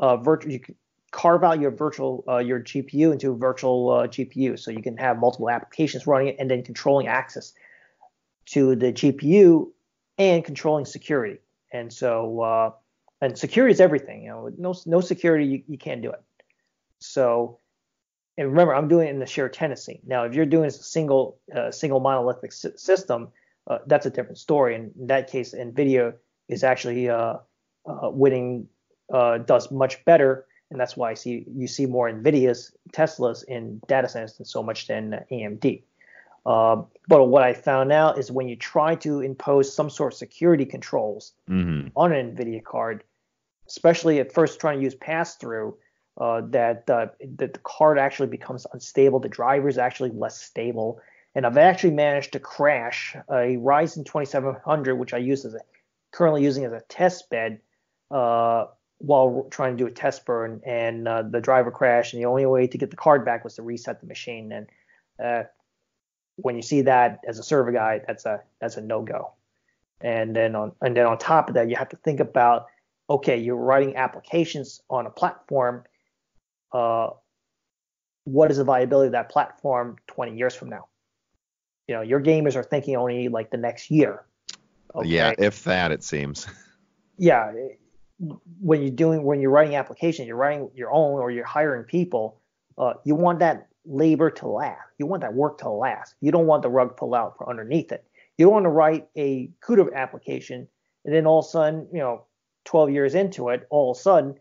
you can carve out your GPU into a virtual GPU, so you can have multiple applications running it and then controlling access to the GPU and controlling security. And so and security is everything. No security, you can't do it. So, and remember, I'm doing it in the shared tenancy. Now, if you're doing a single monolithic system, that's a different story. And in that case, NVIDIA is actually winning, does much better. And that's why you see more NVIDIAs, Teslas in data centers than so much than AMD. But what I found out is when you try to impose some sort of security controls on an NVIDIA card, especially at first trying to use pass-through, that the card actually becomes unstable. The driver is actually less stable. And I've actually managed to crash a Ryzen 2700, which I currently using as a test bed, while trying to do a test burn, and the driver crashed, and the only way to get the card back was to reset the machine. And when you see that as a server guy, that's a no-go. And then on top of that, you have to think about, okay, you're writing applications on a platform. What is the viability of that platform 20 years from now? Your gamers are thinking only like the next year. Okay? Yeah, if that, it seems. Yeah. When you're writing applications, you're writing your own or you're hiring people, you want that labor to last. You want that work to last. You don't want the rug pulled out from underneath it. You don't want to write a CUDA application and then all of a sudden, 12 years into it, all of a sudden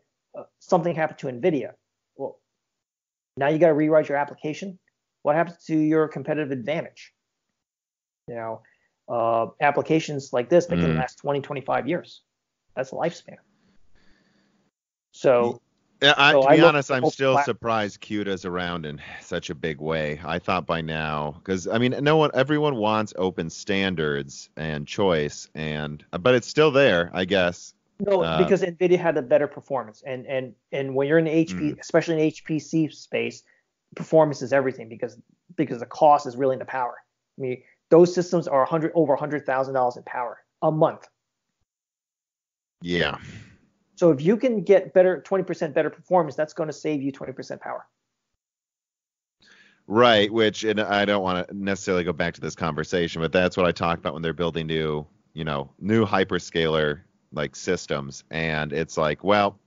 something happened to NVIDIA. Well, now you got to rewrite your application. What happens to your competitive advantage? Applications like this that can last 20, 25 years. That's the lifespan. So, to be honest, I'm still surprised CUDA's around in such a big way. I thought by now, because everyone wants open standards and choice, but it's still there, I guess. No, because NVIDIA had a better performance, and when you're in the HP, especially in the HPC space, performance is everything because the cost is really in the power. Those systems are over $100,000 in power a month. Yeah. So if you can get 20% better performance, that's going to save you 20% power. Right, and I don't want to necessarily go back to this conversation, but that's what I talk about when they're building new hyperscaler like systems. And it's like, well,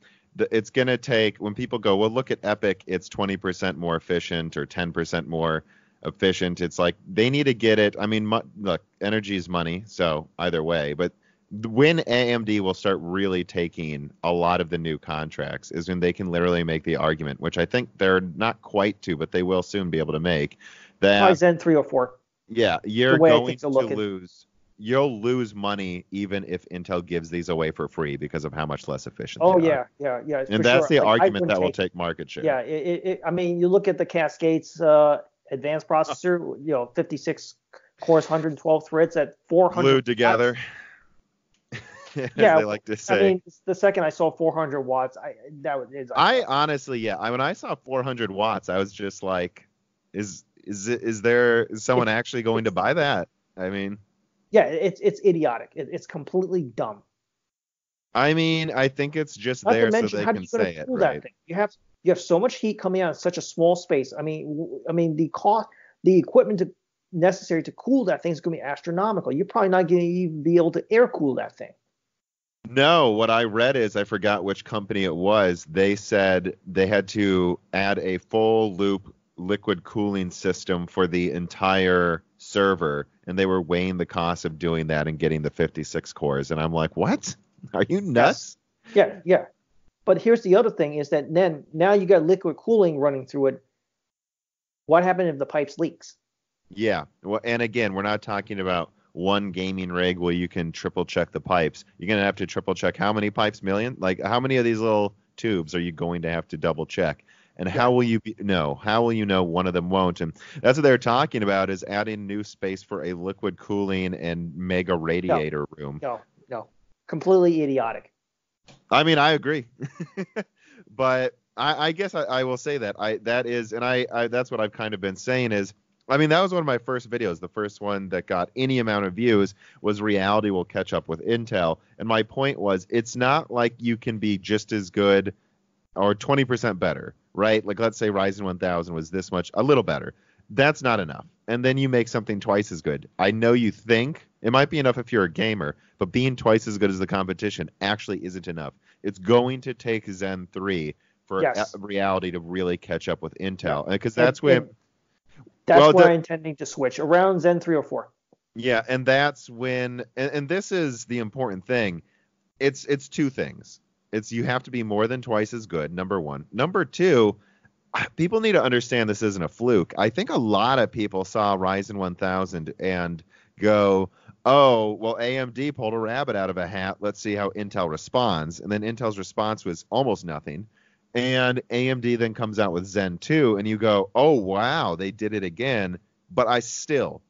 it's going to take, when people go, well, look at Epic, it's 20% more efficient or 10% more efficient. It's like they need to get it. I mean, look, energy is money, so either way. But when AMD will start really taking a lot of the new contracts is when they can literally make the argument, which I think they're not quite to, but they will soon be able to make, Probably that, Zen 304. yeah, The way I think they're looking. You'll lose money even if Intel gives these away for free because of how much less efficient Oh they are. yeah. And For that's sure. the Like, I argument wouldn't that will take. take market share. Yeah. I mean, you look at the Cascades advanced processor. 56 cores, 112 threads at 400 Glued together, as Yeah, they like to say. I mean, the second I saw 400 watts, I honestly, yeah. When I saw 400 watts, I was just like, is someone actually going to buy that? I mean, yeah, it's idiotic. It's completely dumb. I mean, I think it's just Not to there so mention, they how are can you going say to it, cool right? that thing? You have so much heat coming out of such a small space. I mean, the equipment necessary to cool that thing is going to be astronomical. You're probably not going to even be able to air cool that thing. No, what I read is, I forgot which company it was. They said they had to add a full loop liquid cooling system for the entire server, and they were weighing the cost of doing that and getting the 56 cores. And I'm like, what? Are you nuts? Yes. Yeah. But here's the other thing is that then now you got liquid cooling running through it. What happens if the pipes leaks? Yeah. Well, and again, we're not talking about one gaming rig where you can triple check the pipes. You're going to have to triple check how many pipes? Million? Like, how many of these little tubes are you going to have to double check? And how will you how will you know one of them won't? And that's what they're talking about, is adding new space for a liquid cooling and mega radiator room. No. Completely idiotic. I mean, I agree. But I guess I will say that that's what I've kind of been saying is, I mean, that was one of my first videos. The first one that got any amount of views was reality will catch up with Intel. And my point was, it's not like you can be just as good or 20% better, right? Like, let's say Ryzen 1000 was this much, a little better. That's not enough. And then you make something twice as good. I know you think it might be enough if you're a gamer, but being twice as good as the competition actually isn't enough. It's going to take Zen 3 for reality to really catch up with Intel. Because that's when... That's where I'm intending to switch, around Zen 304. Yeah, and that's when... And this is the important thing. It's two things. It's you have to be more than twice as good, number one. Number two, people need to understand this isn't a fluke. I think a lot of people saw Ryzen 1000 and go, oh, well, AMD pulled a rabbit out of a hat. Let's see how Intel responds. And then Intel's response was almost nothing. And AMD then comes out with Zen 2, and you go, oh, wow, they did it again. But still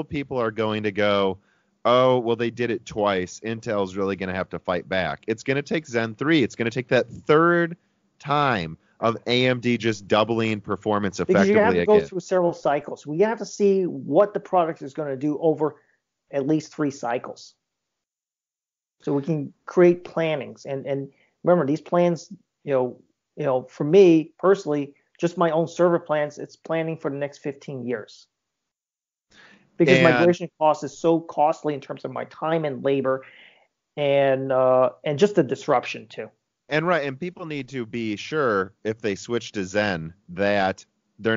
people are going to go, oh, well, they did it twice. Intel's really going to have to fight back. It's going to take Zen 3. It's going to take that third time of AMD just doubling performance effectively again. Because you have to go through several cycles. We have to see what the product is going to do over at least 3 cycles. So we can create plannings. And remember, these plans, for me personally, just my own server plans, it's planning for the next 15 years. Because migration cost is so costly in terms of my time and labor, and just the disruption too. And people need to be sure, if they switch to Zen, that you're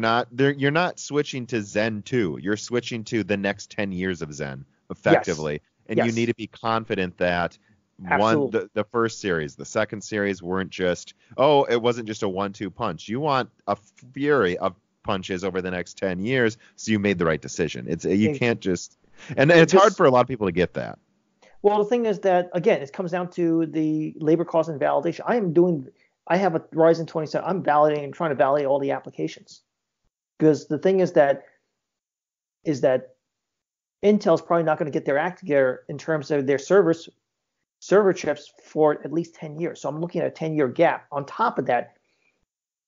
not switching to Zen 2. You're switching to the next 10 years of Zen effectively. Yes. And you need to be confident that the first series, the second series weren't just, it wasn't just a 1-2 punch. You want a fury of punches over the next 10 years, so you made the right decision. You can't just, and it's hard for a lot of people to get that. Well, the thing is that, again, it comes down to the labor cost and validation. I have a Ryzen 27. I'm trying to validate all the applications, because the thing is that Intel's probably not going to get their act together in terms of their server chips for at least 10 years. So I'm looking at a 10-year gap. On top of that,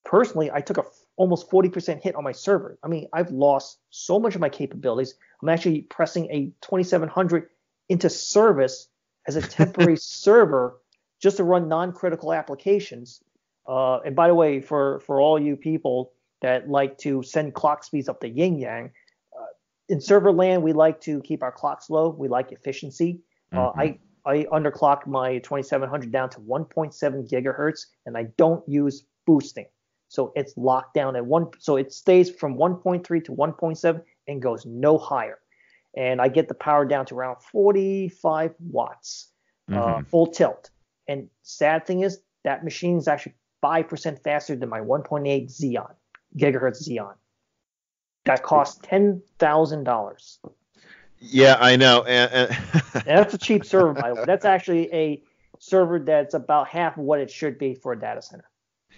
personally, I took almost 40% hit on my server. I mean, I've lost so much of my capabilities. I'm actually pressing a 2700 into service as a temporary server just to run non-critical applications. And by the way, for all you people that like to send clock speeds up the yin-yang, in server land, we like to keep our clocks low. We like efficiency. Mm-hmm. I underclock my 2700 down to 1.7 gigahertz, and I don't use boosting. So it's locked down at one. So it stays from 1.3 to 1.7 and goes no higher. And I get the power down to around 45 watts, full tilt. And sad thing is that machine is actually 5% faster than my 1.8 Xeon, gigahertz Xeon. That costs $10,000. Yeah, I know. And that's a cheap server, by the way. That's actually a server that's about half of what it should be for a data center.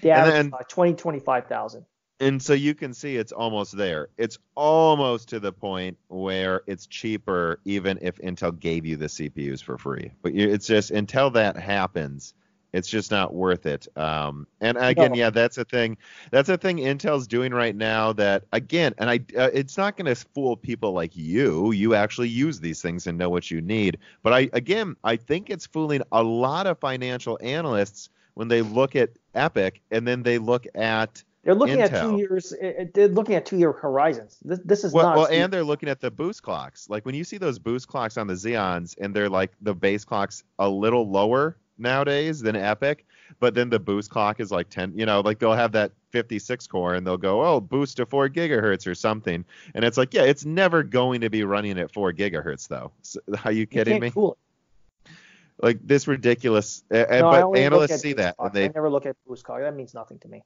The average is about 20, 25,000. And so you can see it's almost there. It's almost to the point where it's cheaper even if Intel gave you the CPUs for free. But it's just until that happens, it's just not worth it. And again, yeah, that's a thing. That's a thing Intel's doing right now. That again, and it's not going to fool people like you. You actually use these things and know what you need. But I think it's fooling a lot of financial analysts when they look at Epic and then they look at. They're looking Intel. at 2 years. They're looking at 2-year horizons. This is not. Well, and they're looking at the boost clocks. Like when you see those boost clocks on the Xeons, and they're like the base clock's a little lower nowadays than Epic, but then the boost clock is like 10. You know, like they'll have that 56 core, and they'll go, oh, boost to 4 gigahertz or something, and it's like, yeah, it's never going to be running at 4 gigahertz though. So, are you kidding me? Cool it. Like this ridiculous. No, but analysts see that. And I never look at boost clock. That means nothing to me.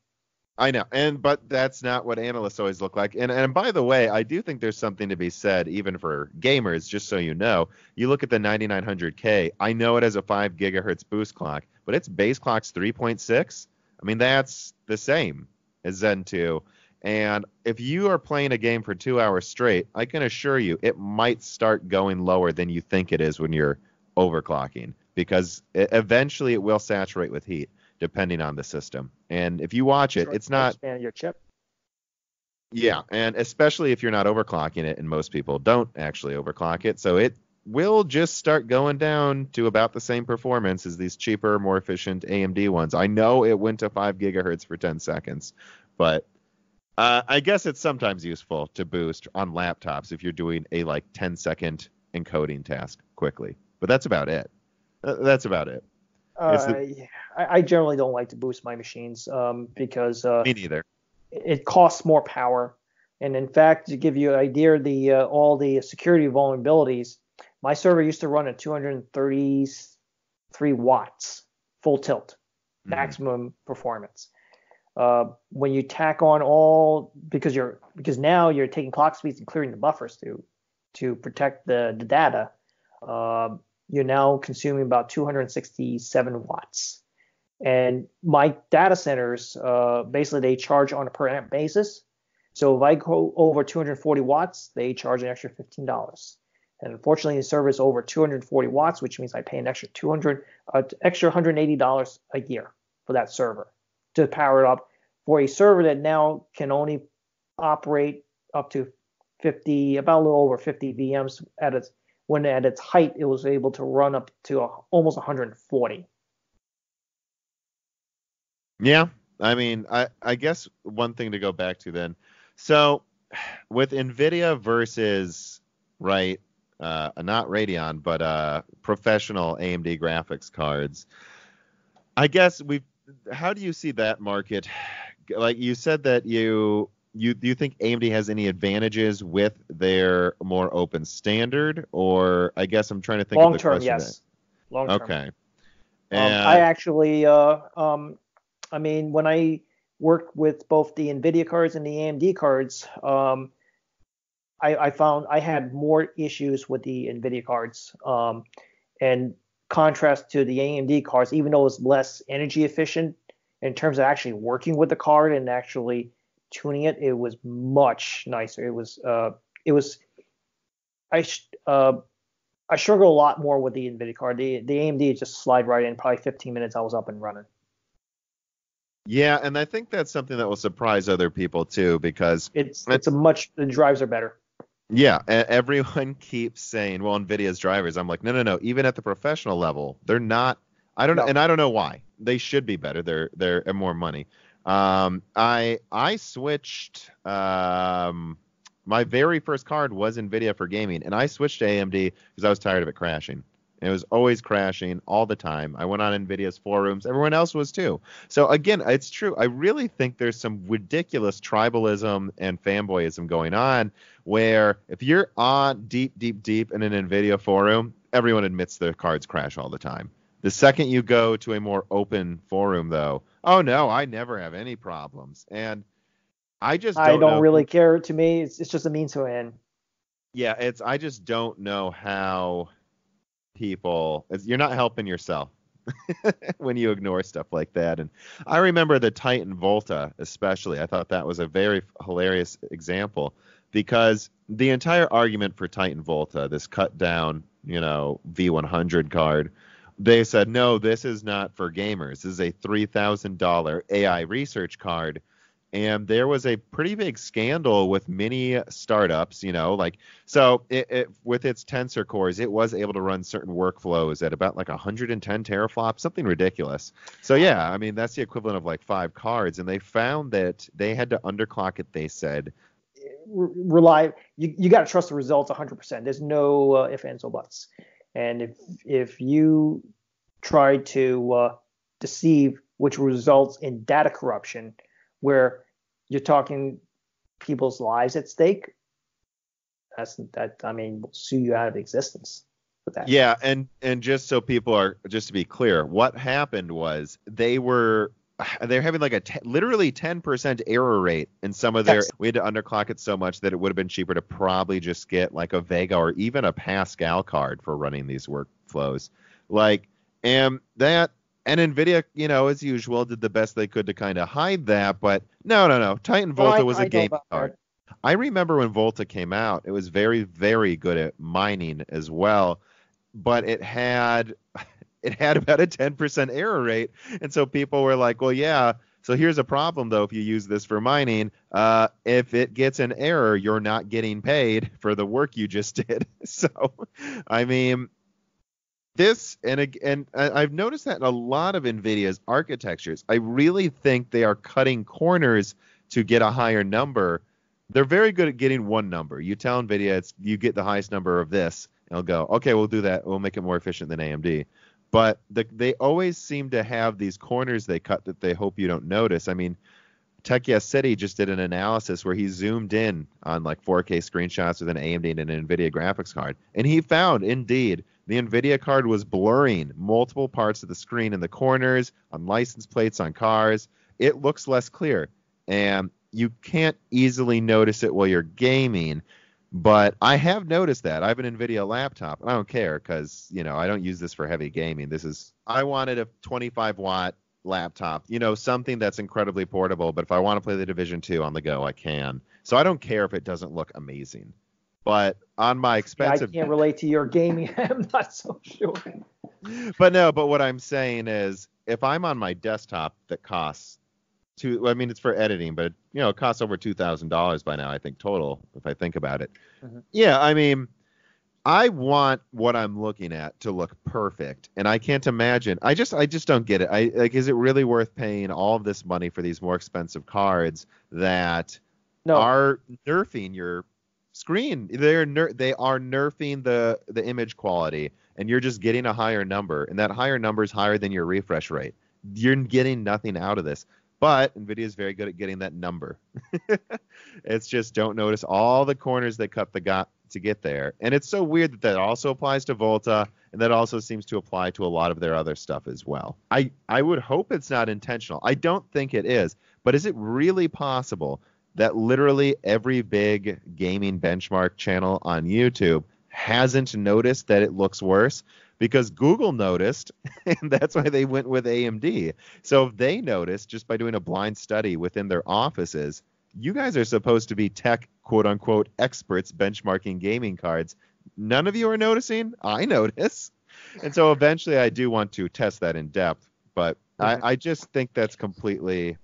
I know, but that's not what analysts always look like. And by the way, I do think there's something to be said, even for gamers, just so you know. You look at the 9900K, I know it has a 5 gigahertz boost clock, but its base clock's 3.6. I mean, that's the same as Zen 2. And if you are playing a game for 2 hours straight, I can assure you it might start going lower than you think it is when you're overclocking, because eventually it will saturate with heat, depending on the system. And if you watch it, it's not expand your chip. Yeah, and especially if you're not overclocking it, and most people don't actually overclock it, so it will just start going down to about the same performance as these cheaper, more efficient AMD ones. I know it went to 5 gigahertz for 10 seconds, but I guess it's sometimes useful to boost on laptops if you're doing a like 10-second encoding task quickly. But that's about it. That's about it. I generally don't like to boost my machines because me neither. It costs more power. And in fact, to give you an idea, all the security vulnerabilities, my server used to run at 233 watts, full tilt, maximum performance. When you tack on because now you're taking clock speeds and clearing the buffers to protect the data, you're now consuming about 267 watts. And my data centers, basically they charge on a per amp basis. So if I go over 240 watts, they charge an extra $15. And unfortunately, the server is over 240 watts, which means I pay an extra $180 a year for that server to power it up for a server that now can only operate up to about a little over 50 VMs when at its height, it was able to run up to almost 140. Yeah, I mean, I guess one thing to go back to then. So with Nvidia versus, right, not Radeon, but professional AMD graphics cards, I guess how do you see that market? Like you said that do you think AMD has any advantages with their more open standard? Or I guess I'm trying to think of the question. Long term, yes. Long term. Okay. I actually, I mean, when I worked with both the Nvidia cards and the AMD cards, I found I had more issues with the Nvidia cards. And contrast to the AMD cards, even though it was less energy efficient in terms of actually working with the card and actually tuning it, it was much nicer. I struggle a lot more with the Nvidia card. The AMD just slide right in, probably 15 minutes, I was up and running. Yeah, and I think that's something that will surprise other people too, because the drives are better. Yeah, everyone keeps saying, well, NVIDIA's drivers. I'm like, no. Even at the professional level, they're not. I don't know, and I don't know why. They should be better. They're more money. I switched. My very first card was NVIDIA for gaming, and I switched to AMD because I was tired of it crashing. It was always crashing all the time. I went on Nvidia's forums. Everyone else was too. So again, it's true. I really think there's some ridiculous tribalism and fanboyism going on where if you're on deep in an Nvidia forum, everyone admits their cards crash all the time. The second you go to a more open forum, though, oh no, I never have any problems. And I just I don't don't know. really care. To me, it's just a means to an end. Yeah, I just don't know how you're not helping yourself when you ignore stuff like that. And I remember the Titan Volta, especially. I thought that was a very hilarious example because the entire argument for Titan Volta, this cut down, V100 card, they said, no, this is not for gamers. This is a $3,000 AI research card. And there was a pretty big scandal with many startups, so it with its tensor cores, it was able to run certain workflows at about like 110 teraflops, something ridiculous. So yeah, I mean, that's the equivalent of like 5 cards. And they found that they had to underclock it, they said. Rely, you got to trust the results 100%. There's no if, ands, or buts. And if you try to deceive, which results in data corruption, where you're talking people's lives at stake, will sue you out of existence with that. Yeah, and just so just to be clear, what happened was they're having like literally 10% error rate in some of their. Yes. We had to underclock it so much that it would have been cheaper to probably just get like a Vega or even a Pascal card for running these workflows. And Nvidia, as usual, did the best they could to kind of hide that. But no. Titan Volta was a game card. I remember when Volta came out, it was very, very good at mining as well. But it had about a 10% error rate. And so people were like, well, yeah, so here's a problem, though, if you use this for mining. If it gets an error, you're not getting paid for the work you just did. So, I mean, and I've noticed that in a lot of NVIDIA's architectures. I really think they are cutting corners to get a higher number. They're very good at getting one number. You tell NVIDIA you get the highest number of this, and they'll go, okay, we'll do that. We'll make it more efficient than AMD. But they always seem to have these corners they cut that they hope you don't notice. I mean, Tech Yes City just did an analysis where he zoomed in on like 4K screenshots with an AMD and an NVIDIA graphics card. And he found, indeed, the NVIDIA card was blurring multiple parts of the screen in the corners, on license plates, on cars. It looks less clear. And you can't easily notice it while you're gaming. But I have noticed that. I have an NVIDIA laptop, and I don't care because, I don't use this for heavy gaming. I wanted a 25-watt laptop, something that's incredibly portable. But if I want to play the Division 2 on the go, I can. So I don't care if it doesn't look amazing. But on my expensive... I can't relate to your gaming. I'm not so sure. But what I'm saying is if I'm on my desktop that costs it's for editing, but it costs over $2,000 by now, I think, total, if I think about it. Mm-hmm. Yeah, I mean, I want what I'm looking at to look perfect, and I can't imagine. I just don't get it. Is it really worth paying all of this money for these more expensive cards that are nerfing your screen? They are nerfing the image quality, and you're just getting a higher number, and that higher number is higher than your refresh rate. You're getting nothing out of this. But NVIDIA is very good at getting that number. It's just don't notice all the corners they cut to get there. And it's so weird that also applies to Volta, and that also seems to apply to a lot of their other stuff as well. I would hope it's not intentional. I don't think it is. But is it really possible that literally every big gaming benchmark channel on YouTube hasn't noticed that it looks worse? Because Google noticed, and that's why they went with AMD. So if they noticed just by doing a blind study within their offices, you guys are supposed to be tech, quote-unquote, experts benchmarking gaming cards. None of you are noticing? I notice. And so eventually I do want to test that in depth. But I just think that's completely...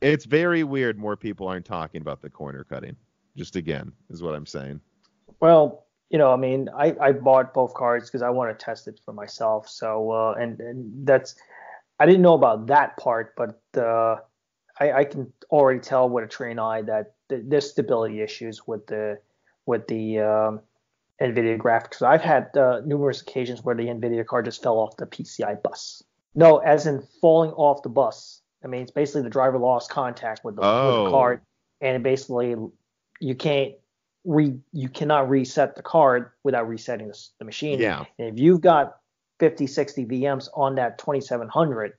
It's very weird more people aren't talking about the corner cutting. Just again, is what I'm saying. Well... I bought both cards because I want to test it for myself. So, and that's, I didn't know about that part, but I can already tell with a trained eye that there's stability issues with the NVIDIA graphics. So I've had numerous occasions where the NVIDIA card just fell off the PCI bus. No, as in falling off the bus. I mean, it's basically the driver lost contact with the card, Oh, and it basically you can't you cannot reset the card without resetting the machine. yeah. And if you've got 50, 60 VMs on that 2700,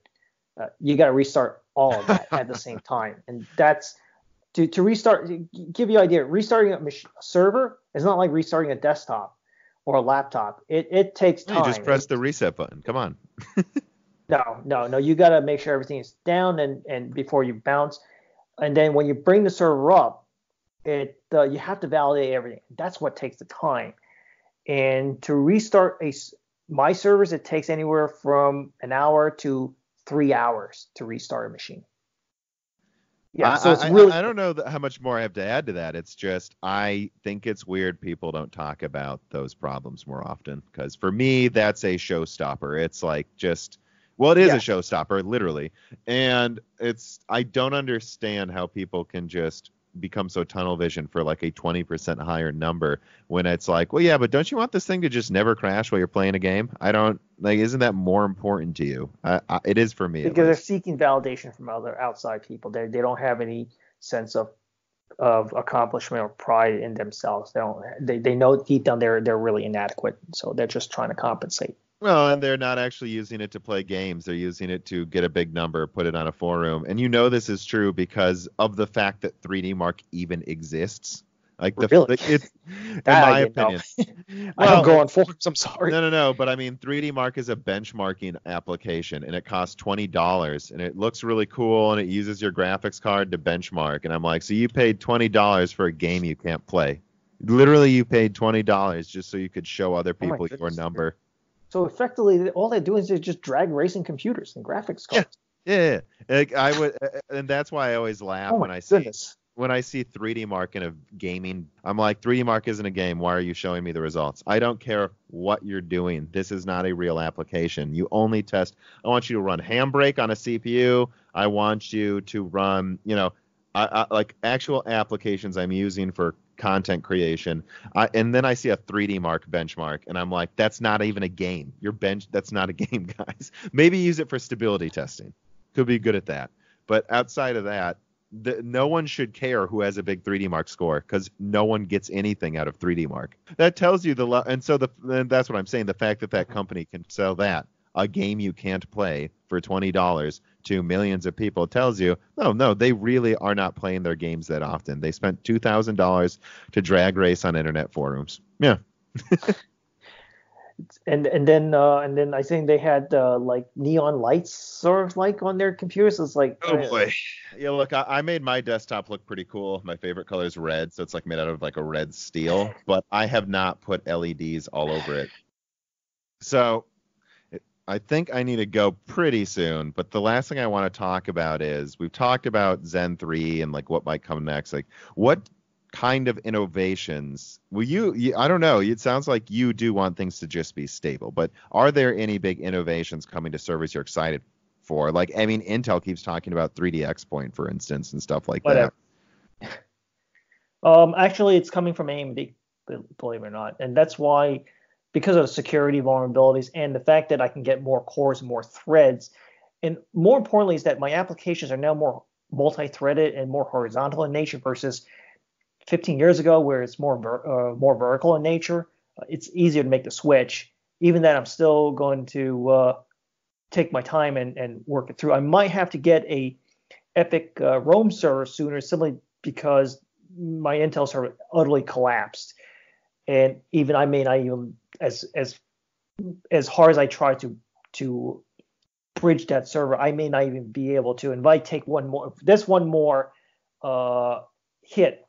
you got to restart all of that at the same time, and that's to restart. Give you an idea, restarting a server is not like restarting a desktop or a laptop. It takes You just time. press the reset button. Come on. No. You got to make sure everything is down and before you bounce. And then when you bring the server up, you have to validate everything. That's what takes the time. And to restart my servers, it takes anywhere from an hour to 3 hours to restart a machine. Yeah, so it's really. I don't know how much more I have to add to that. It's just I think it's weird people don't talk about those problems more often, because for me that's a showstopper. It's like just well, it is a showstopper literally, and I don't understand how people can just become so tunnel vision for like a 20% higher number when it's like, well, yeah, but don't you want this thing to just never crash while you're playing a game? I don't like. Isn't that more important to you? It is for me. Because they're seeking validation from other outside people. They don't have any sense of accomplishment or pride in themselves. They know deep down they're really inadequate, so they're just trying to compensate. Well, and they're not actually using it to play games. They're using it to get a big number, put it on a forum. And you know this is true because of the fact that 3D Mark even exists. Like really? It's in my opinion. Well, I don't go on forums. I'm sorry. No. But I mean, 3D Mark is a benchmarking application, and it costs $20, and it looks really cool, and it uses your graphics card to benchmark. And I'm like, so you paid $20 for a game you can't play? Literally, you paid $20 just so you could show other people your number. So effectively, all they're doing is just drag racing computers and graphics cards. Yeah. Like I would, and that's why I always laugh when I see 3D Mark in a gaming. I'm like, 3D Mark isn't a game. Why are you showing me the results? I don't care what you're doing. This is not a real application. You only test. I want you to run Handbrake on a CPU. I want you to run, I like actual applications I'm using for content creation, and then I see a 3D Mark benchmark, and I'm like, that's not even a game. That's not a game, guys. Maybe use it for stability testing. Could be good at that. But outside of that, no one should care who has a big 3D Mark score, because no one gets anything out of 3D Mark. That tells you and that's what I'm saying. The fact that company can sell a game you can't play for $20 to millions of people tells you, no, they really are not playing their games that often. They spent $2,000 to drag race on internet forums. Yeah. and then I think they had like neon lights sort of like on their computers. It's like, oh boy. Yeah, look, I made my desktop look pretty cool. My favorite color is red, so it's like made out of like a red steel, but I have not put LEDs all over it. So I think I need to go pretty soon, but the last thing I want to talk about is we've talked about Zen 3 and like what might come next. Like what kind of innovations will you I don't know, it sounds like you do want things to just be stable, but are there any big innovations coming to servers you're excited for? Like, I mean, Intel keeps talking about 3D X-Point, for instance, and stuff like that. Actually, it's coming from AMD, believe it or not, and that's why, because of security vulnerabilities and the fact that I can get more cores and more threads. And more importantly is that my applications are now more multi-threaded and more horizontal in nature versus 15 years ago where it's more vertical in nature. It's easier to make the switch. Even then, I'm still going to take my time and work it through. I might have to get a Epic Roam server sooner simply because my Intel server utterly collapsed. And even I may not even, as hard as I try to bridge that server, I may not even be able to. And if I take one more hit,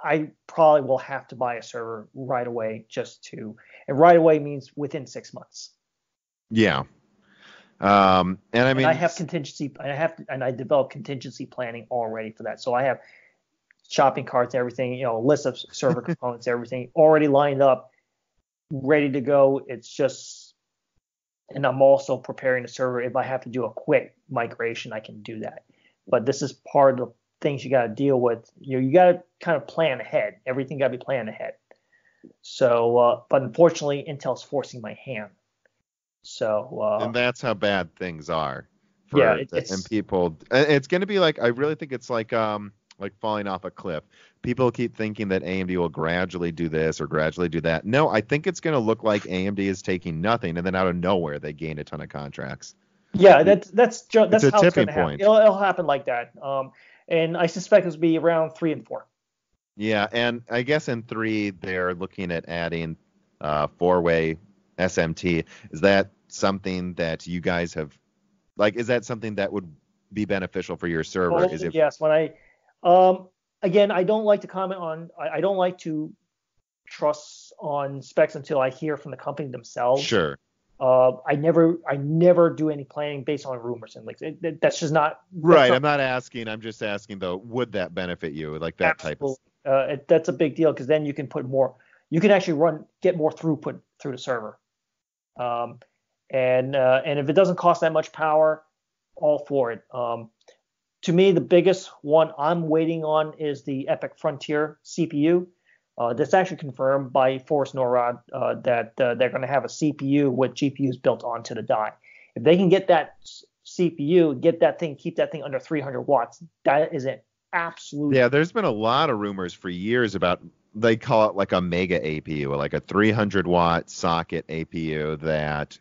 I probably will have to buy a server right away and right away means within 6 months. Yeah. And I mean, I have I develop contingency planning already for that. So I have shopping carts, everything, list of server components, everything already lined up, ready to go. It's just, and I'm also preparing the server. If I have to do a quick migration, I can do that. But this is part of the things you got to deal with. You got to kind of plan ahead. Everything got to be planned ahead. So, but unfortunately, Intel's forcing my hand. So, And that's how bad things are yeah, and it's people. It's going to be like, I really think it's like falling off a cliff. People keep thinking that AMD will gradually do this or gradually do that. No, I think it's going to look like AMD is taking nothing, and then out of nowhere they gain a ton of contracts. yeah, It's that's a how it's going tipping to happen. point. It'll happen like that. And I suspect it'll be around 3 and 4. Yeah, and I guess in 3 they're looking at adding four-way SMT. Is that something that you guys have like? Is that something that would be beneficial for your server? Is Oh it yes, when again, I don't like to comment on. I don't like to trust on specs until I hear from the company themselves. sure? I never do any planning based on rumors and like that's just not that's Right. not I'm not asking. I'm just asking though. Would that benefit you? Like that type of. absolute. That's a big deal because then you can put more. You can actually get more throughput through the server. Um, and if it doesn't cost that much power, all for it. To me, the biggest one I'm waiting on is the Epic Frontier CPU. That's actually confirmed by Forrest Norrod that they're going to have a CPU with GPUs built onto the die. If they can get that CPU, get that thing, keep that thing under 300 watts, that is an absolute. Yeah, there's been a lot of rumors for years about they call it like a mega APU, like a 300 watt socket APU that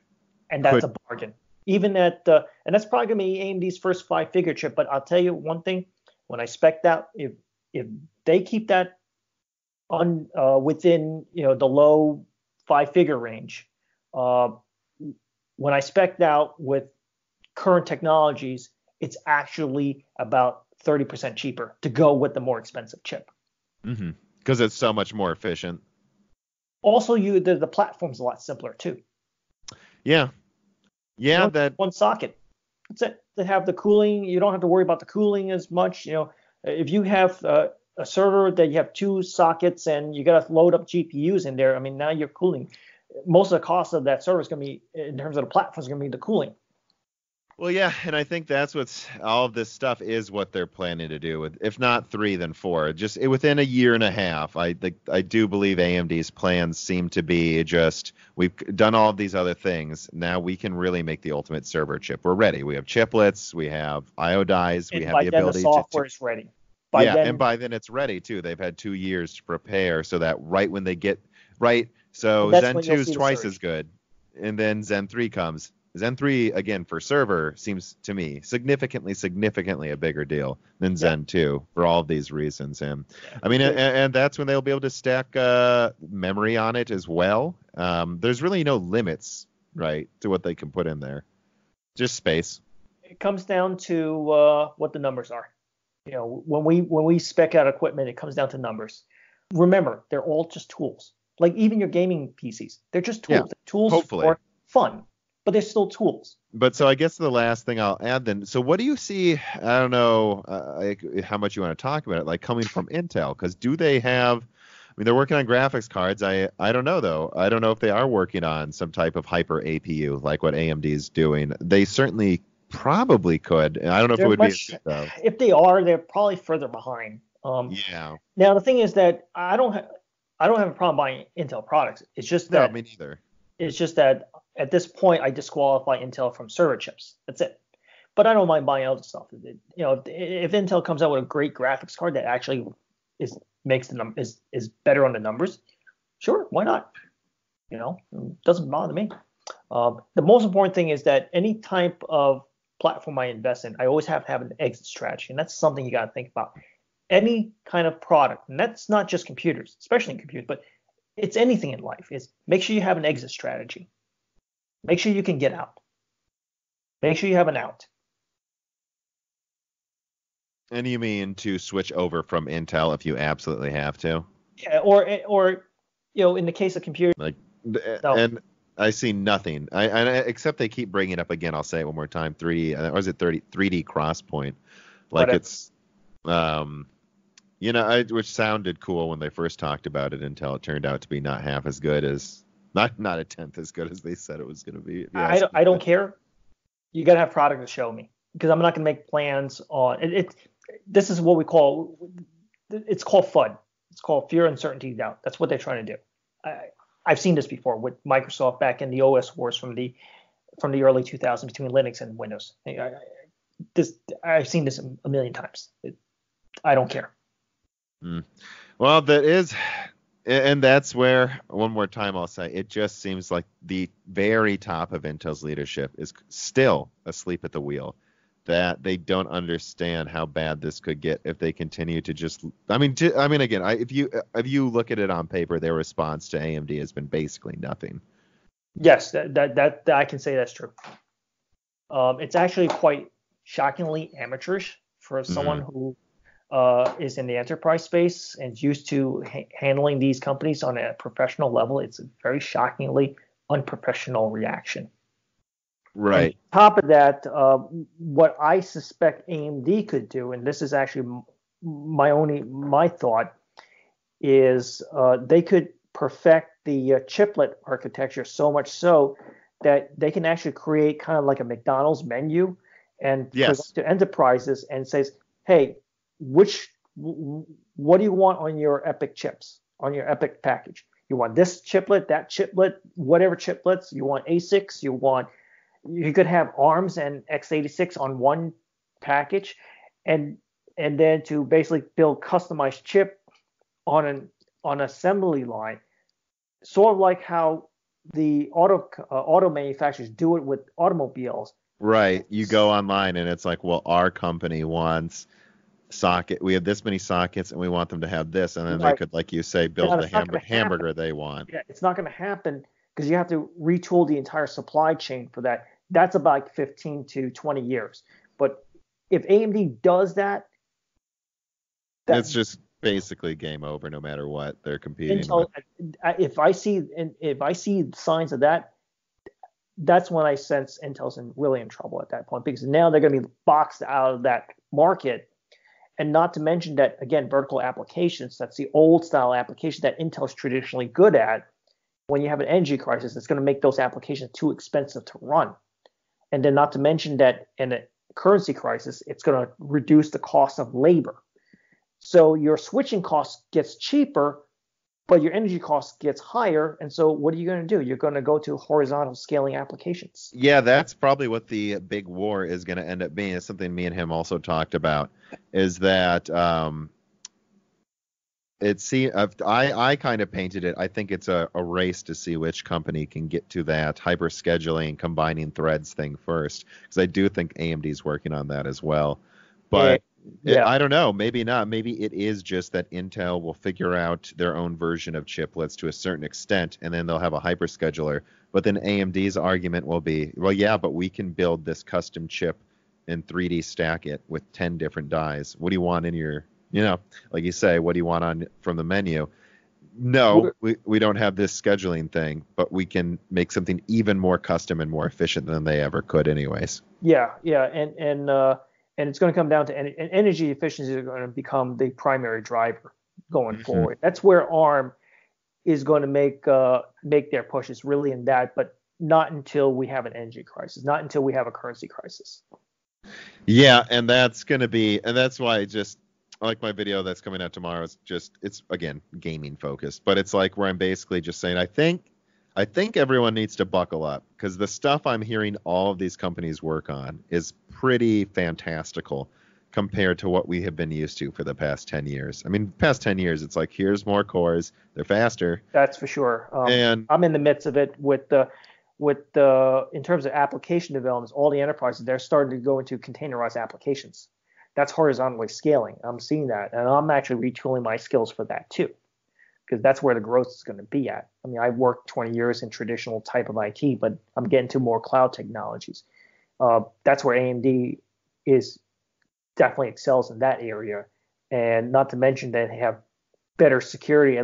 And that's could. a bargain. Even at and that's probably going to be AMD's first 5-figure chip. But I'll tell you one thing: when I spec that, if they keep that on within the low 5-figure range, uh, when I spec out with current technologies, it's actually about 30% cheaper to go with the more expensive chip. Because it's so much more efficient. Also, the platform's a lot simpler too. Yeah. Yeah, that. One socket. That's it. To have the cooling, you don't have to worry about the cooling as much. If you have a server that you have 2 sockets and you got to load up GPUs in there, I mean, now you're cooling. Most of the cost of that server is going to be, in terms of the platform, is going to be the cooling. Well, yeah, and I think that's what's all of this stuff is what they're planning to do. With if not 3, then 4. Just within a year and a half. I do believe AMD's plans seem to be just we've done all of these other things. Now we can really make the ultimate server chip. We're ready. We have chiplets. We have IO dies. We have the ability the software is ready. And by then it's ready too. They've had 2 years to prepare so that right when they get right. So Zen 2 is twice as good, and then Zen 3 comes. Zen 3, again, for server, seems to me significantly a bigger deal than Zen 2 for all of these reasons. And I mean, and that's when they'll be able to stack memory on it as well. There's really no limits, right, to what they can put in there. Just space. It comes down to what the numbers are. When we spec out equipment, it comes down to numbers. Remember, they're all just tools. Like even your gaming PCs, they're just tools. Yeah, They're tools hopefully. for fun. But they're still tools. But so I guess the last thing I'll add then. So what do you see? I don't know how much you want to talk about it, like coming from Intel, because do they have? I mean, they're working on graphics cards. I don't know though. I don't know if they are working on some type of hyper APU like what AMD is doing. They certainly probably could. And I don't know if it would be. If they are, they're probably further behind. Yeah. Now the thing is that I don't have a problem buying Intel products. It's just that. No, me neither. It's just that at this point, I disqualify Intel from server chips. That's it. But I don't mind buying other stuff. If Intel comes out with a great graphics card that actually is better on the numbers, sure, why not? It doesn't bother me. The most important thing is that any type of platform I invest in, I always have to have an exit strategy, and that's something you got to think about. Any kind of product, and that's not just computers, especially in computers, but it's anything in life. Is make sure you have an exit strategy. Make sure you can get out. Make sure you have an out. And you mean to switch over from Intel if you absolutely have to? Yeah, or in the case of computers, no. And I see nothing. I except they keep bringing it up again. I'll say it one more time. 3D, or is it 3D Crosspoint? Like whatever. It's which sounded cool when they first talked about it until it turned out to be not half as good as, not a tenth as good as they said it was going to be. I don't care. You got to have product to show me, because I'm not going to make plans on it. This is what it's called FUD. It's called fear, uncertainty, doubt. That's what they're trying to do. I've seen this before with Microsoft back in the OS wars from the early 2000s between Linux and Windows. I've seen this a million times. I don't care. Well, that is, and that's where, one more time I'll say, it just seems like the very top of Intel's leadership is still asleep at the wheel, that they don't understand how bad this could get if they continue to just, I mean again, if you look at it on paper, their response to AMD has been basically nothing. Yes, that I can say that's true. It's actually quite shockingly amateurish for someone who is in the enterprise space and is used to handling these companies on a professional level. It's a very shockingly unprofessional reaction. Right. And on top of that, what I suspect AMD could do, and this is actually my thought, is they could perfect the chiplet architecture so much so that they can actually create kind of like a McDonald's menu and present to enterprises and says, hey, what do you want on your EPYC chips, on your EPYC package? You want this chiplet, that chiplet, whatever chiplets. You want ASICs, you could have ARMs and x86 on one package, and then to basically build customized chip on an assembly line, sort of like how the auto manufacturers do it with automobiles. Right. You go online and it's like, well, our company wants socket. We have this many sockets and we want them to have this, and then they could, like you say, build the hamburger they want. Yeah, it's not going to happen because you have to retool the entire supply chain for that. That's about 15 to 20 years. But if AMD does that, it's just basically game over no matter what they're competing with. If I see signs of that, that's when I sense Intel's really in trouble at that point, because now they're going to be boxed out of that market. And not to mention that, again, vertical applications, that's the old style application that Intel's traditionally good at. When you have an energy crisis, it's going to make those applications too expensive to run. And then not to mention that in a currency crisis, it's going to reduce the cost of labor. So your switching cost gets cheaper, but your energy cost gets higher. And so what are you going to do? You're going to go to horizontal scaling applications. Yeah, that's probably what the big war is going to end up being. It's something me and him also talked about, is that I kind of painted it. I think it's a race to see which company can get to that hyper scheduling, combining threads thing first, because I do think AMD's working on that as well. But I don't know. Maybe not. Maybe it is just that Intel will figure out their own version of chiplets to a certain extent, and then they'll have a hyperscheduler. But then AMD's argument will be, well, yeah, but we can build this custom chip and 3D stack it with 10 different dies. What do you want in your, like you say, what do you want from the menu? No, we don't have this scheduling thing, but we can make something even more custom and more efficient than they ever could anyways. Yeah, and it's going to come down to energy efficiency is going to become the primary driver going forward. That's where ARM is going to make their pushes, really, in that, but not until we have an energy crisis, not until we have a currency crisis. Yeah, and that's why I like my video that's coming out tomorrow. It's again gaming focused, but it's like where I'm basically just saying I think everyone needs to buckle up, because the stuff I'm hearing all of these companies work on is pretty fantastical compared to what we have been used to for the past 10 years. I mean, past 10 years, it's like, here's more cores, they're faster. That's for sure. And I'm in the midst of it with in terms of application developments, all the enterprises, they're starting to go into containerized applications. That's horizontally scaling. I'm seeing that, and I'm actually retooling my skills for that too, because that's where the growth is going to be at. I mean, I've worked 20 years in traditional type of IT, but I'm getting to more cloud technologies. That's where AMD is definitely excels in that area, and not to mention that they have better security.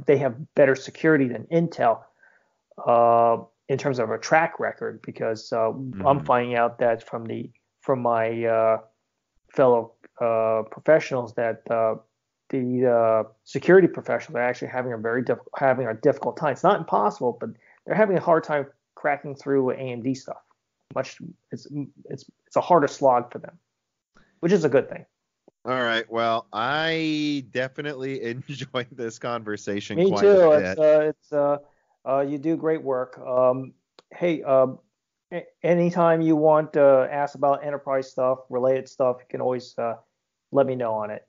They have better security than Intel in terms of a track record, because I'm finding out that from my fellow professionals that the security professionals are actually having a difficult time. It's not impossible, but they're having a hard time cracking through AMD stuff. It's a harder slog for them, which is a good thing. All right. Well, I definitely enjoyed this conversation Me quite a too. bit. You do great work. Hey, anytime you want to ask about enterprise stuff, related stuff, you can always let me know on it.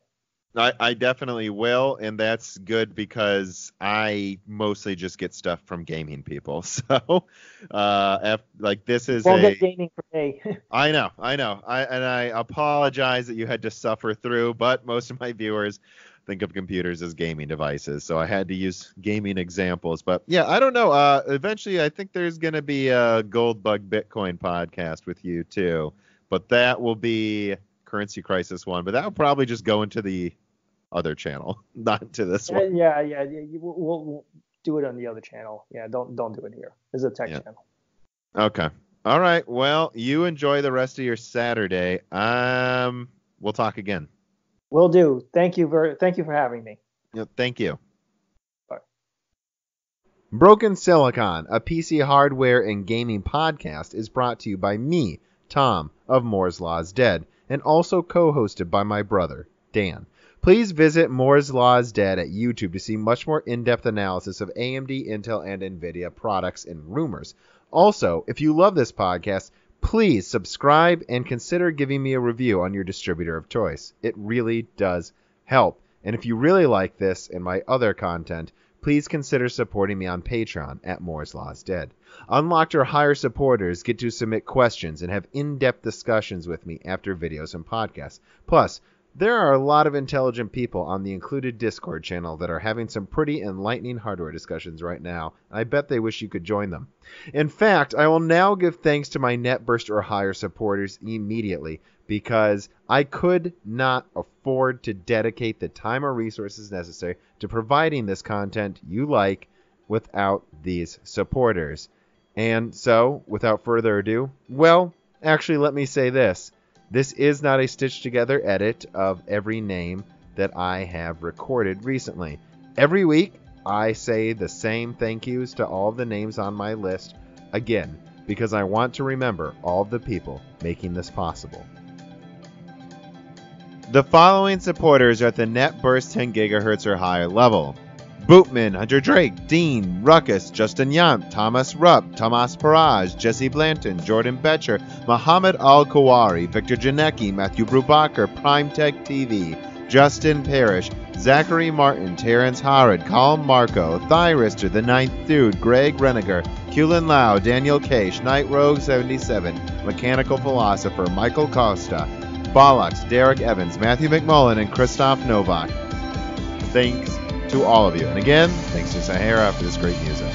I definitely will, and that's good because I mostly just get stuff from gaming people. So, like this is Won't a get gaming for me. I know, I know. I apologize that you had to suffer through, but most of my viewers think of computers as gaming devices, so I had to use gaming examples. But yeah, I don't know. Eventually, I think there's gonna be a Gold Bug Bitcoin podcast with you too, but that will be Currency Crisis one. But that will probably just go into the other channel, not to this one. We'll do it on the other channel. Yeah, don't do it here. This is a tech Yeah. channel. Okay. All right. Well, you enjoy the rest of your Saturday. We'll talk again. Will do. Thank you for having me. Yeah, thank you. Bye. Broken Silicon, a PC hardware and gaming podcast, is brought to you by me, Tom, of Moore's Law is Dead, and also co-hosted by my brother, Dan. Please visit Moore's Law is Dead at YouTube to see much more in-depth analysis of AMD, Intel, and Nvidia products and rumors. Also, if you love this podcast, please subscribe and consider giving me a review on your distributor of choice. It really does help. And if you really like this and my other content, please consider supporting me on Patreon at Moore's Law is Dead. Unlocked or higher supporters get to submit questions and have in-depth discussions with me after videos and podcasts. Plus, there are a lot of intelligent people on the included Discord channel that are having some pretty enlightening hardware discussions right now. I bet they wish you could join them. In fact, I will now give thanks to my NetBurst or higher supporters immediately because I could not afford to dedicate the time or resources necessary to providing this content you like without these supporters. And so, without further ado, well, actually let me say this. This is not a stitched together edit of every name that I have recorded recently. Every week, I say the same thank yous to all the names on my list, again, because I want to remember all the people making this possible. The following supporters are at the net burst 10 GHz or higher level. Bootman, Hunter Drake, Dean, Ruckus, Justin Yamp, Thomas Rupp, Tomas Paraj, Jesse Blanton, Jordan Betcher, Muhammad Al-Kawari, Victor Janecki, Matthew Brubacher, Prime Tech TV, Justin Parrish, Zachary Martin, Terrence Harrod, Colin Marco, Thyrister, The Ninth Dude, Greg Reniger, Kulin Lau, Daniel Cage, Night Rogue 77, Mechanical Philosopher, Michael Costa, Bollocks, Derek Evans, Matthew McMullen, and Christoph Novak. Thanks to all of you. And again, thanks to Sahara for this great music.